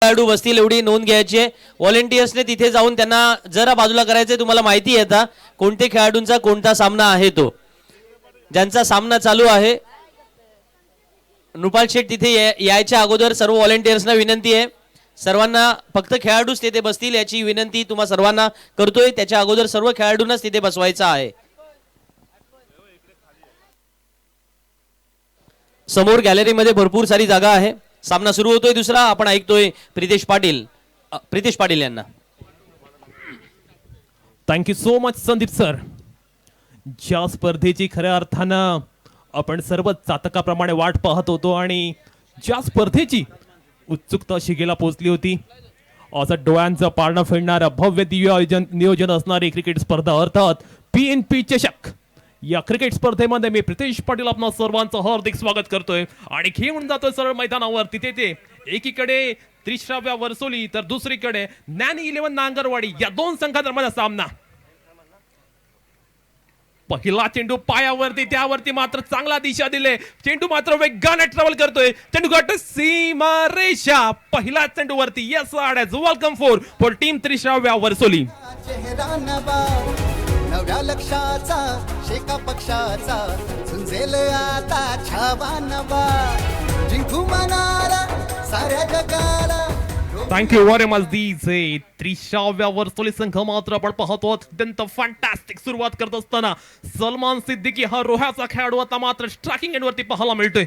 खेळाडू बसतील एवढी नोंद घ्यायची आहे. व्हॉलेंटियर्सने तिथे जाऊन त्यांना जरा बाजूला करायचंय. तुम्हाला माहिती आहे आता कोणते खेळाडूंचा कोणता सामना आहे तो. ज्यांचा सामना चालू आहे नृपाल शेठ तिथे यायच्या अगोदर सर्व व्हॉलेंटियर्सना विनंती आहे. सर्वांना फक्त खेळाडूच तिथे बसतील याची विनंती तुम्हा सर्वांना करतोय. त्याच्या अगोदर सर्व खेळाडूंनाच तिथे बसवायचं आहे. समोर गॅलरीमध्ये भरपूर सारी जागा आहे. सामना सुरू होतोय दुसरा. आपण ऐकतोय प्रितेश पाटील यांना. Thank you so much Sandeep sir. ज्या स्पर्धेची खऱ्या अर्थानं आपण सर्व चातकाप्रमाणे वाट पाहत होतो आणि ज्या स्पर्धेची उत्सुकता शिगेला पोहोचली होती, असं डोळ्यांचं पारणं फिरणारं भव्य दिव्य नियोजन असणारी क्रिकेट स्पर्धा अर्थात PNP चषक. या क्रिकेट स्पर्धेमध्ये मी प्रितेश पाटील आपणा सर्वांचं हार्दिक स्वागत करतोय आणि घेऊन जातोय सरळ मैदानावर. तिथे ते एकीकडे त्रिश्राव्या वर्सोली तर दुसरीकडे नॅनी 11 नांगरवाडी या दोन संघांदरम्यान सामना. पहिला चेंडू पायावरती, त्यावरती मात्र चांगला दिशा दिले. चेंडू मात्र वेगाने ट्रॅव्हल करतोय. चेंडू गाठ सीमा रेषा. पहिला चेंडूवरती यस आड्याच welcome for team Trishravya Versoli. नव्या लक्षाचा शेका पक्षाचा झुंजेल आता छावा नवा. जिंकू मनाला साऱ्या जगाला. Thank you very much. DJ Trishravya Varsoli संघ मात्र आपण पाहतो अत्यंत फॅन्टॅस्टिक सुरुवात करत असताना सलमान सिद्दीकी हा रोह्याचा खेळाडू आता मात्र स्ट्रायकिंग एंड वरती पाहायला मिळतोय.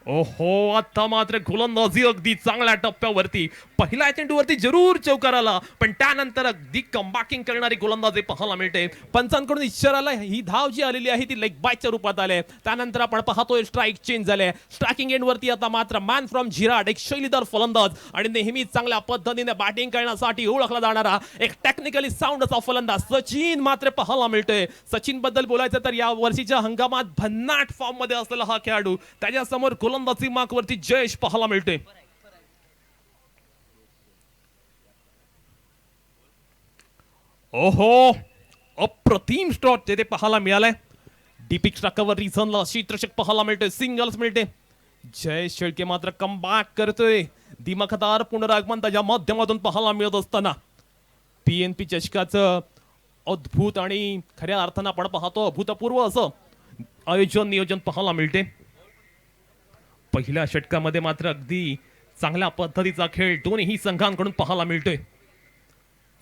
ओहो, आता मात्र गोलंदाजी अगदी चांगल्या टप्प्यावरती. पहिल्या चेंडूवरती जरूर चौकार आला, पण त्यानंतर अगदी कमबॅकिंग करणारी गोलंदाजी पाहायला मिळते. पंचांकडून इशाराला ही धाव जी आलेली आहे ती लेग बायच्या रूपात आले. त्यानंतर आपण पाहतोय स्ट्राईक चेंज झाले. स्ट्रायकिंग एंड वरती आता मात्र मॅन फ्रॉम झिराड, एक शैलीदार फलंदाज आणि नेहमी चांगल्या पद्धतीने बॅटिंग करण्यासाठी ओळखला जाणारा एक टेक्निकली साऊंड असा फलंदाज सचिन मात्र पाहायला मिळतोय. सचिन बद्दल बोलायचं तर या वर्षीच्या हंगामात भन्नाट फॉर्म मध्ये असलेला हा खेळाडू. त्याच्यासमोर गोलंदाजी मार्कवरती जयेश पाहायला मिळते. ओहो, अप्रतिम स्टॉट तेथे पाहायला मिळालाय. डीपी स्ट्राकावर रिझनला क्षेत्ररक्षक पाहायला मिळते. सिंगल्स मिळते. जयेश शेळके मात्र कमबॅक करतोय. दिमाखदार पुनरागमन त्याच्या माध्यमातून पाहायला मिळत असताना PNP चषकाचं अद्भुत आणि खऱ्या अर्थानं आपण पाहतो अभूतपूर्व असं आयोजन नियोजन पाहायला मिळते. पहिल्या षटकामध्ये मात्र अगदी चांगल्या पद्धतीचा खेळ दोन्ही संघांकडून पाहायला मिळतोय.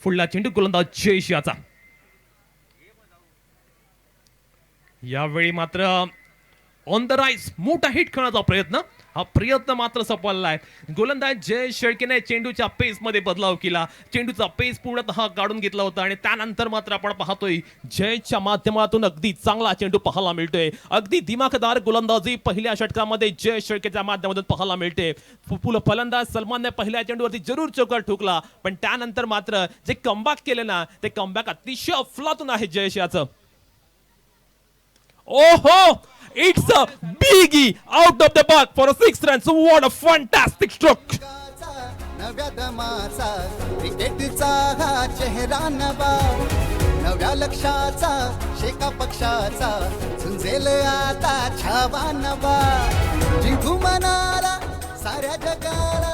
पुढला चेंडू गोलंदाज जयेश याचा. यावेळी मात्र ऑन द राईस मोठा हिट खेळण्याचा प्रयत्न. हा प्रयत्न मात्र सफलला आहे. गोलंदाज जयेश शेळकेने चेंडूच्या पेस मध्ये बदलाव केला. चेंडूचा पेस पूर्णतः काढून घेतला होता आणि त्यानंतर मात्र आपण पाहतोय जयेशच्या माध्यमातून अगदी चांगला चेंडू पाहायला मिळतोय. अगदी दिमाखदार गोलंदाजी पहिल्या षटकामध्ये जयेश शेळकेच्या माध्यमातून पाहायला मिळते. फलंदाज सलमानने पहिल्या चेंडूवरती जरूर चौकार ठोकला, पण त्यानंतर मात्र जे कमबॅक केले ना ते कमबॅक अतिशय अफलातून आहे जयेश याचं. ओहो, it's a biggie out of the park for a 6 runs. What a fantastic stroke. नव्या दमाचा क्रिकेटचा हा चेहरा नवा. नव्या लक्षाचा शेका पक्षाचा झुंजेल आता छावा नवा. जिंकू मनाला साऱ्या जगाला.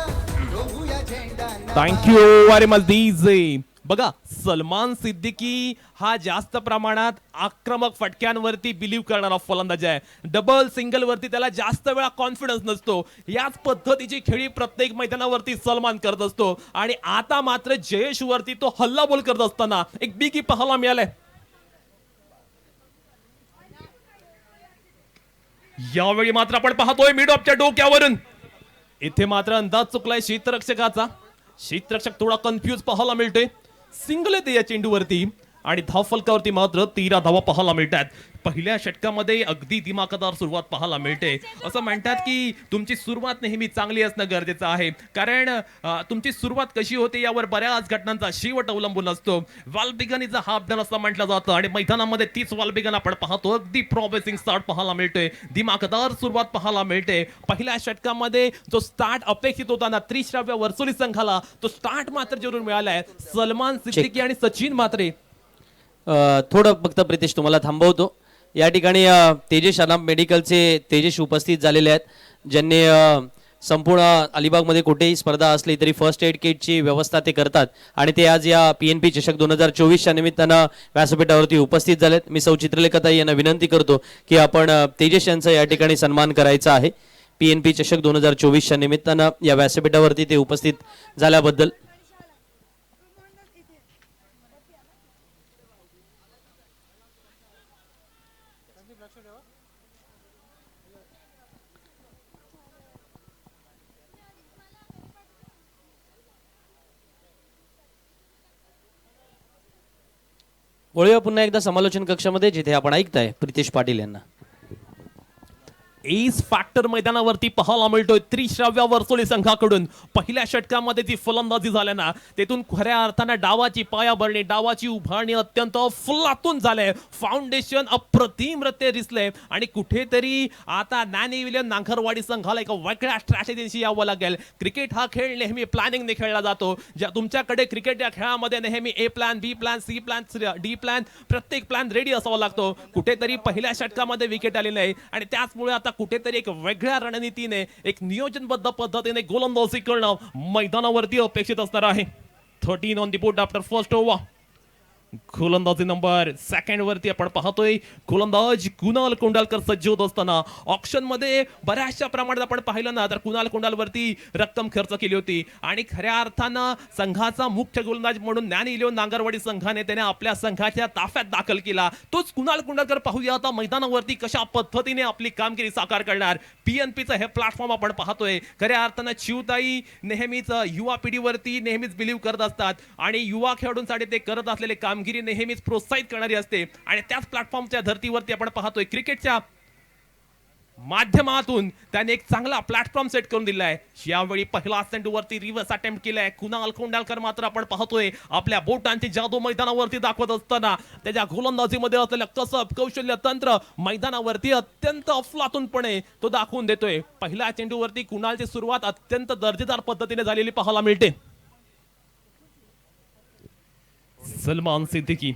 रोवूया झेंडा. Thank you very much DJ. बघा, सलमान सिद्दीकी हा जास्त प्रमाणात आक्रमक फटक्यांवरती बिलीव्ह करणारा फलंदाज आहे. डबल सिंगल वरती त्याला जास्त वेळा कॉन्फिडन्स नसतो. याच पद्धतीची खेळी प्रत्येक मैदानावरती सलमान करत असतो आणि आता मात्र जयेश वरती तो हल्ला बोल करत असताना एक बिगी पाहायला मिळालाय. यावेळी मात्र आपण पाहतोय मिड ऑफच्या डोक्यावरून. इथे मात्र अंदाज चुकलाय क्षेत्ररक्षकाचा. क्षेत्ररक्षक थोडा कन्फ्यूज पाहायला मिळतोय. सिंगल येते या चेंडूवरती आणि धावफलकावरती मात्र 13 धावा पाहायला मिळतात. पहिल्या षटकामध्ये अगदी दिमाखदार सुरुवात पाहायला मिळते. असं म्हणतात की तुमची सुरुवात नेहमी चांगली असणं गरजेचं आहे, कारण तुमची सुरुवात कशी होते यावर बऱ्याच घटनांचा शेवट अवलंबून असतो. वाल्बिगन इज अ हाफ डन असं म्हटलं जातं आणि मैदानामध्ये तीच वाल्बिगन आपण पाहतो. अगदी प्रॉमिसिंग स्टार्ट पाहायला मिळतोय. दिमाखदार सुरुवात पाहायला मिळते. पहिल्या षटकामध्ये जो स्टार्ट अपेक्षित होता ना त्रिश्राव्या वर्सोली संघाला, तो स्टार्ट मात्र जरूर मिळालाय. सलमान सिद्दीकी आणि सचिन मात्रे. थोडं फक्त प्रितेश तुम्हाला थांबवतो. या ठिकाणी तेजस अनाम मेडिकलचे तेजस उपस्थित झालेले आहेत, ज्यांनी संपूर्ण अलिबागमध्ये कुठेही स्पर्धा असली तरी फर्स्ट एड किटची व्यवस्था ते करतात आणि ते आज या PNP चषक 2024च्या निमित्तानं व्यासपीठावरती उपस्थित झालेत. मी सौ चित्रलेखाताई यांना विनंती करतो की आपण तेजस यांचा या ठिकाणी सन्मान करायचा आहे. PNP चषक 2024च्या निमित्तानं या व्यासपीठावरती ते उपस्थित झाल्याबद्दल. वळूया पुन्हा एकदा समालोचन कक्षामध्ये, जिथे आपण ऐकताय प्रितेश पाटील यांना. एस फॅक्टर मैदानावरती पाहायला मिळतोय त्रिश्राव्या वर्सोली संघाकडून. पहिल्या षटकामध्ये जी फलंदाजी झाल्या ना, तेथून खऱ्या अर्थानं डावाची पायाभरणी, डावाची उभारणी अत्यंत फुलातून झाले. फाउंडेशन अप्रतिमरित्या दिसले आणि कुठेतरी आता नॅनी विलियम नांगरवाडी संघाला एका वेगळ्या स्ट्रॅटेजीशी यावं लागेल. क्रिकेट हा खेळ नेहमी प्लॅनिंगने खेळला जातो. ज्या तुमच्याकडे क्रिकेट या खेळामध्ये नेहमी A plan, B plan, C plan, D plan, प्रत्येक प्लॅन रेडी असावा लागतो. कुठेतरी पहिल्या षटकामध्ये विकेट आली नाही आणि त्याचमुळे आता कुठेतरी एक वेगळ्या रणनीतीने, एक नियोजनबद्ध पद्धतीने गोलंदाजी करणं मैदानावरती अपेक्षित असणार आहे. 13 on the board after first over. गोलंदाजी नंबर सेकंड वरती आपण पाहतोय गोलंदाज कुणाल कोंडालकर सज्ज होत असताना. ऑप्शन मध्ये बऱ्याचशा प्रमाणात आपण पाहिलं ना तर कुणाल कोंडालवरती रक्कम खर्च केली होती आणि खऱ्या अर्थानं संघाचा मुख्य गोलंदाज म्हणून नॅनी विलियम नांगरवाडी संघाने त्याने आपल्या संघाच्या ताफ्यात दाखल केला. तोच कुणाल कोंडालकर पाहूया आता मैदानावरती कशा पद्धतीने आपली कामगिरी साकार करणार. PNPचं हे प्लॅटफॉर्म आपण पाहतोय. खऱ्या अर्थानं चिवताई नेहमीच युवा पिढीवरती नेहमीच बिलीव्ह करत असतात आणि युवा खेळाडूंसाठी ते करत असलेले कामगिरी नेहमीच प्रोत्साहित करणारी असते आणि त्याच प्लॅटफॉर्मच्या धर्तीवरती आपण पाहतोय क्रिकेटच्या माध्यमातून त्याने एक चांगला प्लॅटफॉर्म सेट करून दिलाय. यावेळी पहिला चेंडूवरती रिव्हर्स अटेम्प्ट केलाय कुणाल कोंडालकर. मात्र आपण पाहतोय आपल्या बोटांची जादू मैदानावरती दाखवत असताना त्याच्या गोलंदाजीमध्ये असलेलं कसब, कौशल्य, तंत्र मैदानावरती अत्यंत अफलातूनपणे तो दाखवून देतोय. पहिल्या चेंडूवरती कुणालची सुरुवात अत्यंत दर्जेदार पद्धतीने झालेली पाहायला मिळते. सलमान सिद्दीकी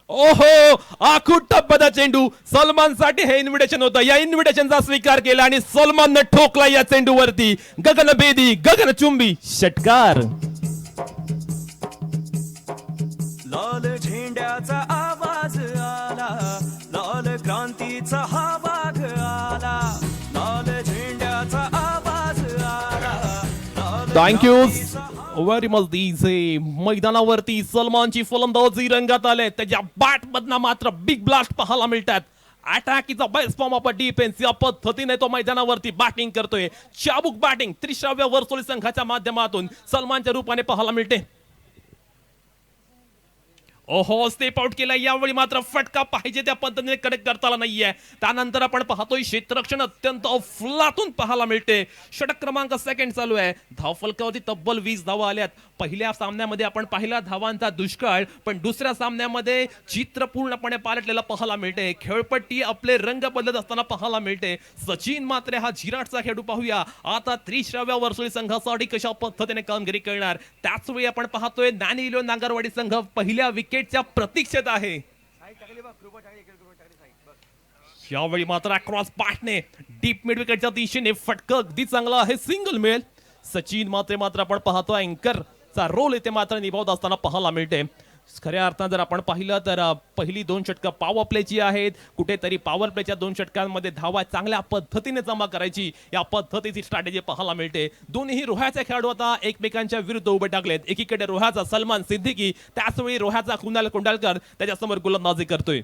ओहो आखूट टप्प्याचा चेंडू सलमान साठी हे इन्व्हिटेशन होतं. या इन्व्हिटेशनचा स्वीकार केला आणि सलमानने ठोकला या चेंडूवरती गगनभेदी, गगनचुंबी षटकार. लाल झेंड्याचा आवाज आला, लाल क्रांतीचा हा वाघ आला, लाल झेंड्याचा आवाज आला. Thank you very much. दिसे मैदानावरती सलमानची फलंदाजी रंगात आले. त्याच्या बॅट मधनं मात्र बिग ब्लास्ट पाहायला मिळतात. अटॅकीचा बेस्ट फॉर्म ऑफ डिफेन्स या पद्धतीने तो मैदानावरती बॅटिंग करतोय. चाबूक बॅटिंग त्रिश्राव्य वर्सोली संघाच्या माध्यमातून सलमानच्या रूपाने पाहायला मिळते. ओहो स्टेप आउट केला. यावेळी मात्र फटका पाहिजे त्या पद्धतीने कनेक्ट करता आला नाहीये. त्यानंतर आपण पाहतोय क्षेत्ररक्षण अत्यंत अफलातून पाहायला मिळते. षटक क्रमांक सेकंड चालू आहे. धावफलकावरती तब्बल 20 धावा आल्यात. पहिल्या सामन्यामध्ये आपण पाहिला धावांचा दुष्काळ, पण दुसऱ्या सामन्यामध्ये चित्र पूर्णपणे पालटलेला पाहायला मिळते. खेळपट्टी आपले रंग बदलत असताना पाहायला मिळते. सचिन मात्रे हा झिराटचा खेळाडू पाहूया आता त्रिश्राव्या वर्सोली संघासाठी कशा पद्धतीने कामगिरी करणार. त्याच वेळी आपण पाहतोय नॅनी विलियम नांगरवाडी संघ पहिल्या विकेटच्या प्रतीक्षेत आहे. यावेळी मात्र अक्रॉस बॅटने डीप मिड विकेटच्या दिशेने फटका अगदी चांगला आहे. सिंगल मिळेल. सचिन मात्र आपण पाहतो अँकरचा रोल इथे मात्र निभावत असताना पाहायला मिळते. खऱ्या अर्थानं जर आपण पाहिलं तर पहिली 2 षटकं पॉवर प्लेची आहेत. कुठेतरी पॉवर प्लेच्या 2 षटकांमध्ये धावा चांगल्या पद्धतीने जमा करायची या पद्धतीची स्ट्रॅटेजी पाहायला मिळते. दोन्ही रोह्याचे खेळाडू आता एकमेकांच्या विरुद्ध उभे टाकलेत. एकीकडे रोह्याचा सलमान सिद्दीकी, त्याचवेळी रोह्याचा कुणाल कोंडालकर त्याच्यासमोर गोलंदाजी करतोय.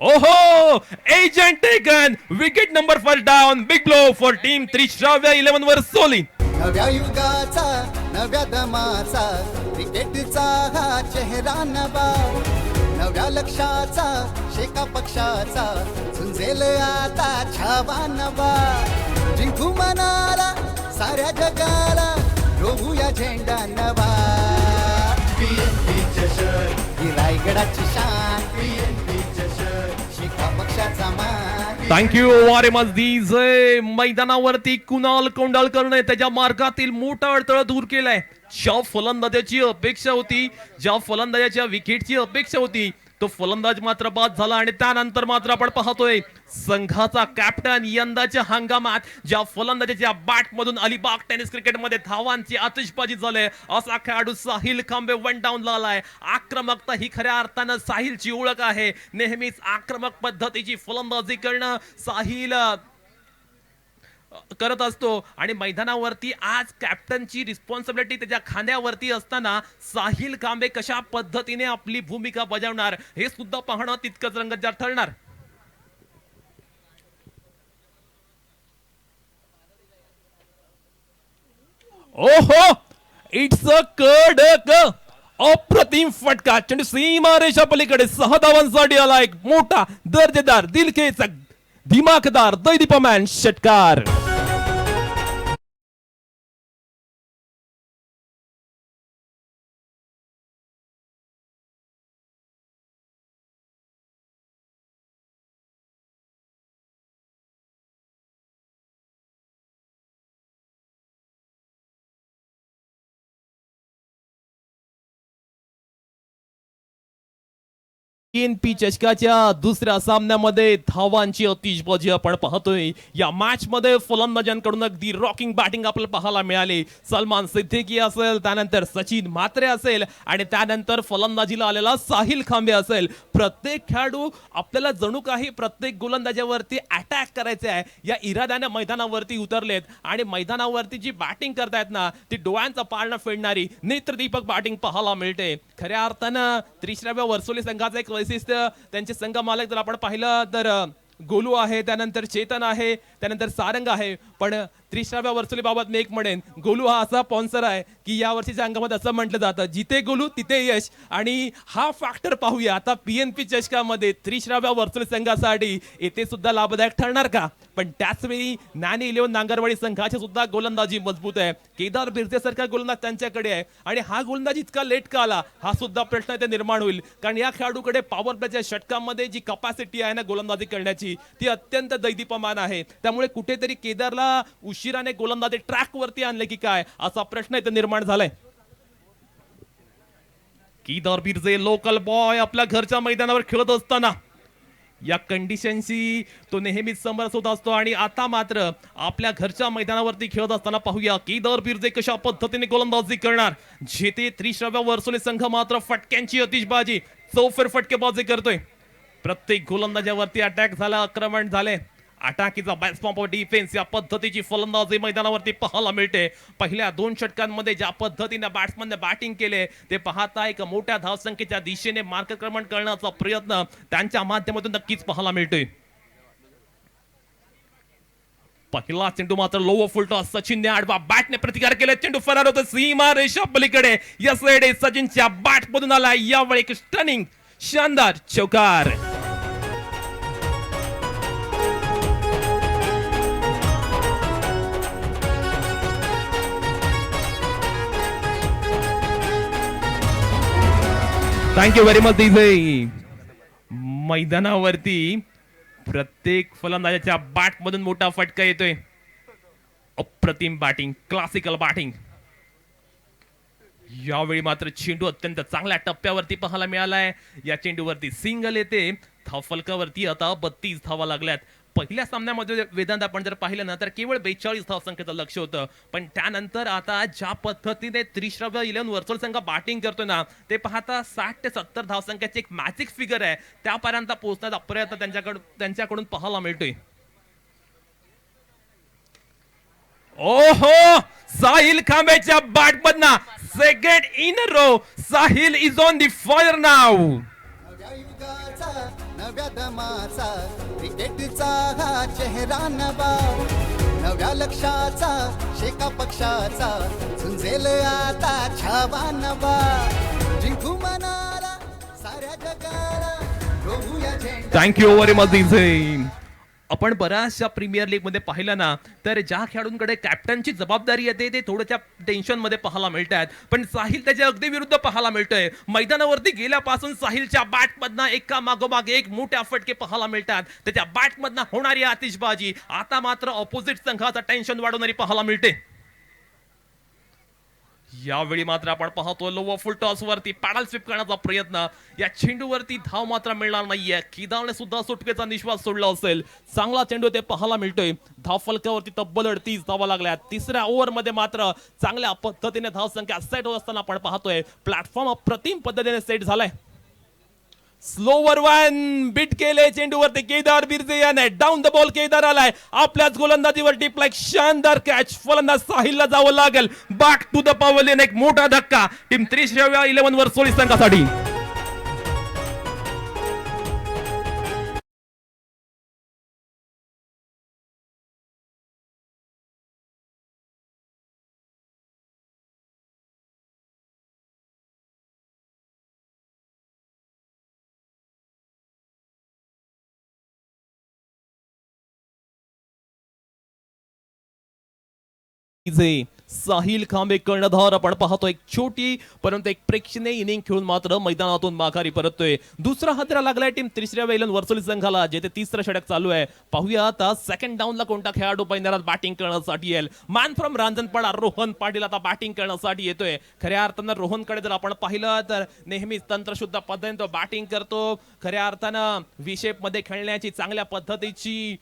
ओहो edge and taken wicket number 4 down. Big blow for team Trishravya 11 Versoli. नव्या युगाचा नव्या दमाचा क्रिकेटचा हा चेहरा नवा. नव्या लक्षाचा शेका पक्षाचा झुंजेल आता छावा नवा. जिंकू मनाला साऱ्या जगाला रोवूया झेंडा नवा. PNP चषक ही रायगडाची शान. PNP चषक शेका पक्षाचा मान. थँक्यू वारे मैदानावरती कुणाल कोंडालकरने त्याच्या मार्गातील मोठा अडथळा दूर केलाय. ज्या फलंदाजाची अपेक्षा होती, ज्या फलंदाजाच्या विकेटची अपेक्षा होती, तो फलंदाज मात्र बाद झाला. आणि त्यानंतर मात्र आपण पाहतोय संघाचा कॅप्टन यंदाच्या हंगामात ज्या फलंदाजाच्या बॅट मधून अलिबाग टेनिस क्रिकेटमध्ये धावांची आतिषबाजी झाली, असा खेळाडू साहिल खांबे वन डाऊन आलाय. आक्रमकता ही खऱ्या अर्थानं साहिलची ओळख आहे. नेहमीच आक्रमक पद्धतीची फलंदाजी करणं साहिल करत असतो. आणि मैदानावरती आज कॅप्टनची रिस्पॉन्सिबिलिटी त्याच्या खांद्यावरती असताना साहिल खांबे कशा पद्धतीने आपली भूमिका बजावणार हे सुद्धा पाहणं तितकंच रंगतदार ठरणार. ओहो, इट्स अ कडक अप्रतिम फटका. चेंडू सीमा रेषा पलीकडे 6 धावांसाठी आला एक मोठा दर्जेदार दिलखेच दिमाखदार दैदिप्यमान षटकार. PNP चषकाच्या दुसऱ्या सामन्यामध्ये धावांची आतिषबाजी आपण पाहतोय. या मॅच मध्ये फलंदाजांकडून अगदी रॉकिंग बॅटिंग आपल्याला पाहायला मिळाली. सलमान सिद्दीकी असेल, त्यानंतर सचिन म्हात्रे असेल आणि त्यानंतर फलंदाजीला आलेला साहिल खांबे असेल. प्रत्येक खेळाडू आपल्याला जणू काही प्रत्येक गोलंदाजावरती अटॅक करायचे आहे या इराद्याने मैदानावरती उतरलेत. आणि मैदानावरती जी बॅटिंग करतायत ना, ती डोळ्यांचा पारणं फेडणारी नेत्रदीपक बॅटिंग पाहायला मिळते. खऱ्या अर्थानं त्रिश्राव्य वर्सोली संघाचा एक वैशिष्ट्य, त्यांचे संघ मालक जर आपण पाहिलं तर गोलू आहे, त्यानंतर चेतन आहे, त्यानंतर सारंग आहे. पण त्रिश्राव्या वर्सोली बाबत मी एक म्हणेन, गोलू हा असा स्पॉन्सर आहे की या वर्षीच्या अंगामध्ये असं म्हटलं जातं, जिथे गोलू तिथे यश. आणि हा फॅक्टर पाहूया आता PNP चषकामध्ये त्रिश्राव्या वर्सोली संघासाठी येथे सुद्धा लाभदायक ठरणार का. पण त्याचवेळी नानी 11 नांगरवाडी संघाची सुद्धा गोलंदाजी मजबूत आहे. केदार बिर्जे सारखा गोलंदाज त्यांच्याकडे आहे. आणि हा गोलंदाज इतका लेट का आला हा सुद्धा प्रश्न इथे निर्माण होईल. कारण या खेळाडूकडे पॉवर प्लेच्या षटकामध्ये जी कपॅसिटी आहे ना गोलंदाजी करण्याची, ती अत्यंत दैदिप्यमान आहे. त्यामुळे कुठेतरी केदारला उशिराने गोलंदाजी ट्रॅक वरती आणले की काय असा प्रश्न इथे निर्माण झालाय. केदार बिर्जे लोकल बॉय आपल्या घरच्या मैदानावर खेळत असताना या कंडिशनशी तो नेहमीच समरस होत असतो. आणि आता मात्र आपल्या घरच्या मैदानावरती खेळत असताना पाहूया केदार बिर्जे कशा पद्धतीने गोलंदाजी करणार. जेथे त्रिश्राव्या वर्सोली संघ मात्र फटक्यांची आतिषबाजी, चौफेर फटकेबाजी करतोय. प्रत्येक गोलंदाजावरती अटॅक झाला, आक्रमण झाले. अटॅकीचा बॅट्समॅन ऑफ डिफेन्स या पद्धतीची फलंदाजी मैदानावरती पाहायला मिळते. पहिल्या 2 षटकांमध्ये ज्या पद्धतीने बॅट्समनने बॅटिंग केले ते पाहता एक मोठ्या धावसंख्येच्या दिशेने मार्गक्रमण करण्याचा प्रयत्न त्यांच्या माध्यमातून नक्कीच पाहायला मिळतोय. पहिला चेंडू मात्र लोवर फुलटॉस, सचिनने आडवा बॅटने प्रतिकार केला. चेंडू फरार होतो सीमा रेषा पलीकडे. या साइडे सचिनच्या बॅट मधून आला यावेळी एक स्टनिंग शानदार चौकार. Thank you very much DJ. मैदानावरती प्रत्येक फलंदाजाच्या बॅट मधून मोठा फटका येतोय. अप्रतिम बॅटिंग, क्लासिकल बॅटिंग. यावेळी मात्र चेंडू अत्यंत चांगल्या टप्प्यावरती पाहायला मिळालाय. या चेंडूवरती सिंगल येते. धावफलकावरती आता 32 धावा लागल्यात. पहिल्या सामन्यामध्ये वेदांत आपण जर पाहिलं ना तर केवळ 42 धावसंख्येचं लक्ष होतं. पण त्यानंतर आता ज्या पद्धतीने त्रिश्राव्य 11 वर्सोली संघ बॅटिंग करतो ना, ते पाहता 60 ते 70 धावसंख्येची एक मॅजिक फिगर आहे, त्यापर्यंत पोहोचण्याचा प्रयत्न त्यांच्याकडून पाहायला मिळतोय. ओहो, साहिल खांबेच्या बॅट मधना second in row. Sahil is on the fire नाव. नव्या युगाचा नव्या दमाचा क्रिकेटचा हा चेहरा नवा. नव्या लक्षाचा शेका पक्षाचा झुंजेल आता छावा नवा. जिंकू मनाला साऱ्या जगाला रोवूया झेंडा. Thank you very much DJ. आपण बऱ्याचशा प्रीमियर लीग मध्ये पाहिलं ना तर ज्या खेळाडूंकडे कॅप्टनची जबाबदारी येते ते थोड्याशा टेन्शन मध्ये पाहायला मिळतात. पण साहिल त्याच्या अगदी विरुद्ध पाहायला मिळतोय. मैदानावरती गेल्यापासून साहिलच्या बॅट मधनं एका मागोमाग एक मोठ्या फटके पाहायला मिळतात. त्याच्या बॅट मधनं होणारी आतिषबाजी आता मात्र ऑपोजिट संघाचा टेन्शन वाढवणारी पाहायला मिळते. यावेळी मात्र आपण पाहतो लोवर फुल टॉस वरती पॅडल स्वीप करण्याचा प्रयत्न. या चेंडूवरती धाव मात्र मिळणार नाहीये. केदारने सुद्धा सुटकेचा निश्वास सोडला असेल. चांगला चेंडू ते पाहायला मिळतोय. धाव फलकावरती तब्बल 38 धावा लागल्या. तिसऱ्या ओव्हर मध्ये मात्र चांगल्या पद्धतीने धाव संख्या सेट होत असताना आपण पाहतोय प्लॅटफॉर्म अप्रतिम पद्धतीने सेट झालाय. स्लोवर वन बीट केले चेंडूवरती केदार बिर्जे याने डाऊन द बॉल. केदार आलाय आपल्याच गोलंदाजीवर टिपला एक शानदार कॅच. फलंदाज साहिलला जावं लागेल. Back to the pavilion. एक मोठा धक्का टीम 30व्या 11 वर सोळी संघासाठी. साहिल खांबे कर्णधार आपण पाहतो. एक छोटी परंतु एक प्रेक्षणीय इनिंग खेळून मात्र मैदानातून माघारी परततोय. दुसरा हादरा लागलाय टीम 30व्या वेलन वर्सोली संघाला, जेथे तिसरं षटक चालू आहे. पाहूया आता सेकंड डाऊनला कोणता खेळाडू मैदानात बॅटिंग करण्यासाठी येईल. मॅन फ्रॉम रांजणपाडा रोहन पाटील आता बॅटिंग करण्यासाठी येतोय. खऱ्या अर्थानं रोहनकडे जर आपण पाहिलं तर नेहमीच तंत्रशुद्ध पद्धतीने तो बॅटिंग करतो. खऱ्या अर्थानं विशेप मध्ये खेळण्याची चांगल्या पद्धतीची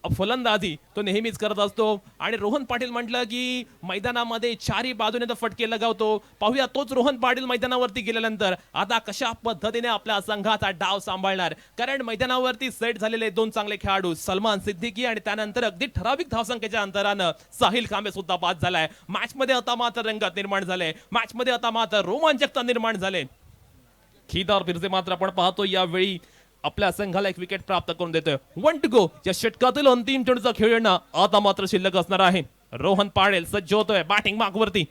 फलंदाजी तो नेहमीच करत असतो. आणि रोहन पाटील म्हटलं की मैदानामध्ये चारी बाजूने तो फटके लगावतो. पाहूया तोच रोहन पाटील मैदानावरती गेल्यानंतर आता कशा पद्धतीने आपल्या संघाचा डाव सांभाळणार. कारण मैदानावरती सेट झालेले दोन चांगले खेळाडू सलमान सिद्दीकी आणि त्यानंतर अगदी ठराविक धावसंख्येच्या अंतरानं साहिल खांबे सुद्धा बाद झालाय. मॅच मध्ये आता मात्र रंगत निर्माण झाले. मॅच मध्ये आता मात्र रोमांचकता निर्माण झाले. केदार बिर्जे मात्र आपण पाहतो यावेळी आपल्या संघाला एक विकेट प्राप्त करून देतोय. 1 टू गो. या षटकातील अंतिम चेंडूचा खेळ आता मात्र शिल्लक असणार आहे. रोहन पाटील सज्ज होतोय बॅटिंग मार्क वरती.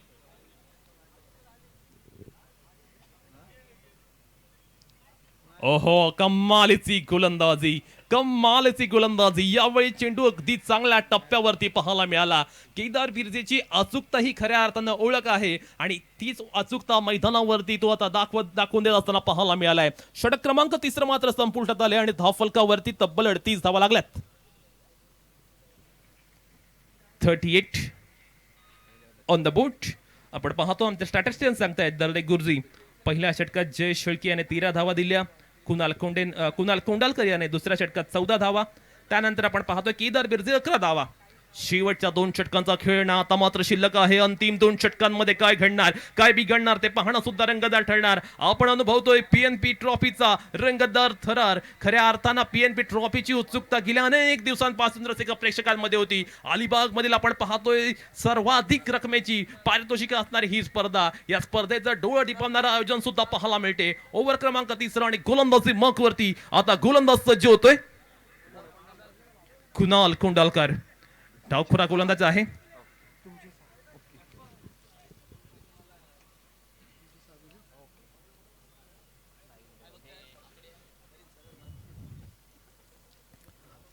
ओहो कमालीची गोलंदाजी, कमालीची गोलंदाजी. यावेळी चेंडू अगदी चांगल्या टप्प्यावरती पाहायला मिळाला. केदार बिर्जेची अचूकता ही खऱ्या अर्थानं ओळख आहे आणि तीच अचूकता मैदानावरती तो आता दाखवून देत असताना पाहायला मिळालाय. षटक क्रमांक 3 मात्र संपुष्टात आले आणि धावफलकावरती तब्बल 38 धावा लागल्यात. 38 ऑन द बोट. आपण पाहतो आमच्या स्टॅटिस्टिशियन सांगतायत दरडे गुरुजी. पहिल्या षटकात जय शेळके याने 13 धावा दिल्या. कुणाल कोंडालकर याने दुसऱ्या षटकात 14 धावा. त्यानंतर आपण पाहतोय केदार बिर्जे 11 धावा. शेवटच्या 2 षटकांचा खेळ आता मात्र शिल्लक आहे. अंतिम 2 षटकांमध्ये काय घडणार, काय बिघडणार ते पाहणं सुद्धा रंगतदार ठरणार. आपण अनुभवतोय पीएनपी ट्रॉफीचा रंगतदार थरार. खऱ्या अर्थानं पीएनपी ट्रॉफीची उत्सुकता गेल्या अनेक दिवसांपासून रसिक प्रेक्षकांमध्ये होती. अलिबाग मधील आपण पाहतोय सर्वाधिक रकमेची पारितोषिक असणारी ही स्पर्धा. या स्पर्धेचं डोळं टिपवणारं आयोजन सुद्धा पाहायला मिळते. ओव्हर क्रमांक 3 आणि गोलंदाजी मक वरती आता गोलंदाज सज्ज होतोय कुणाल कोंडालकर. डावखुरा गोलंदाज आहे.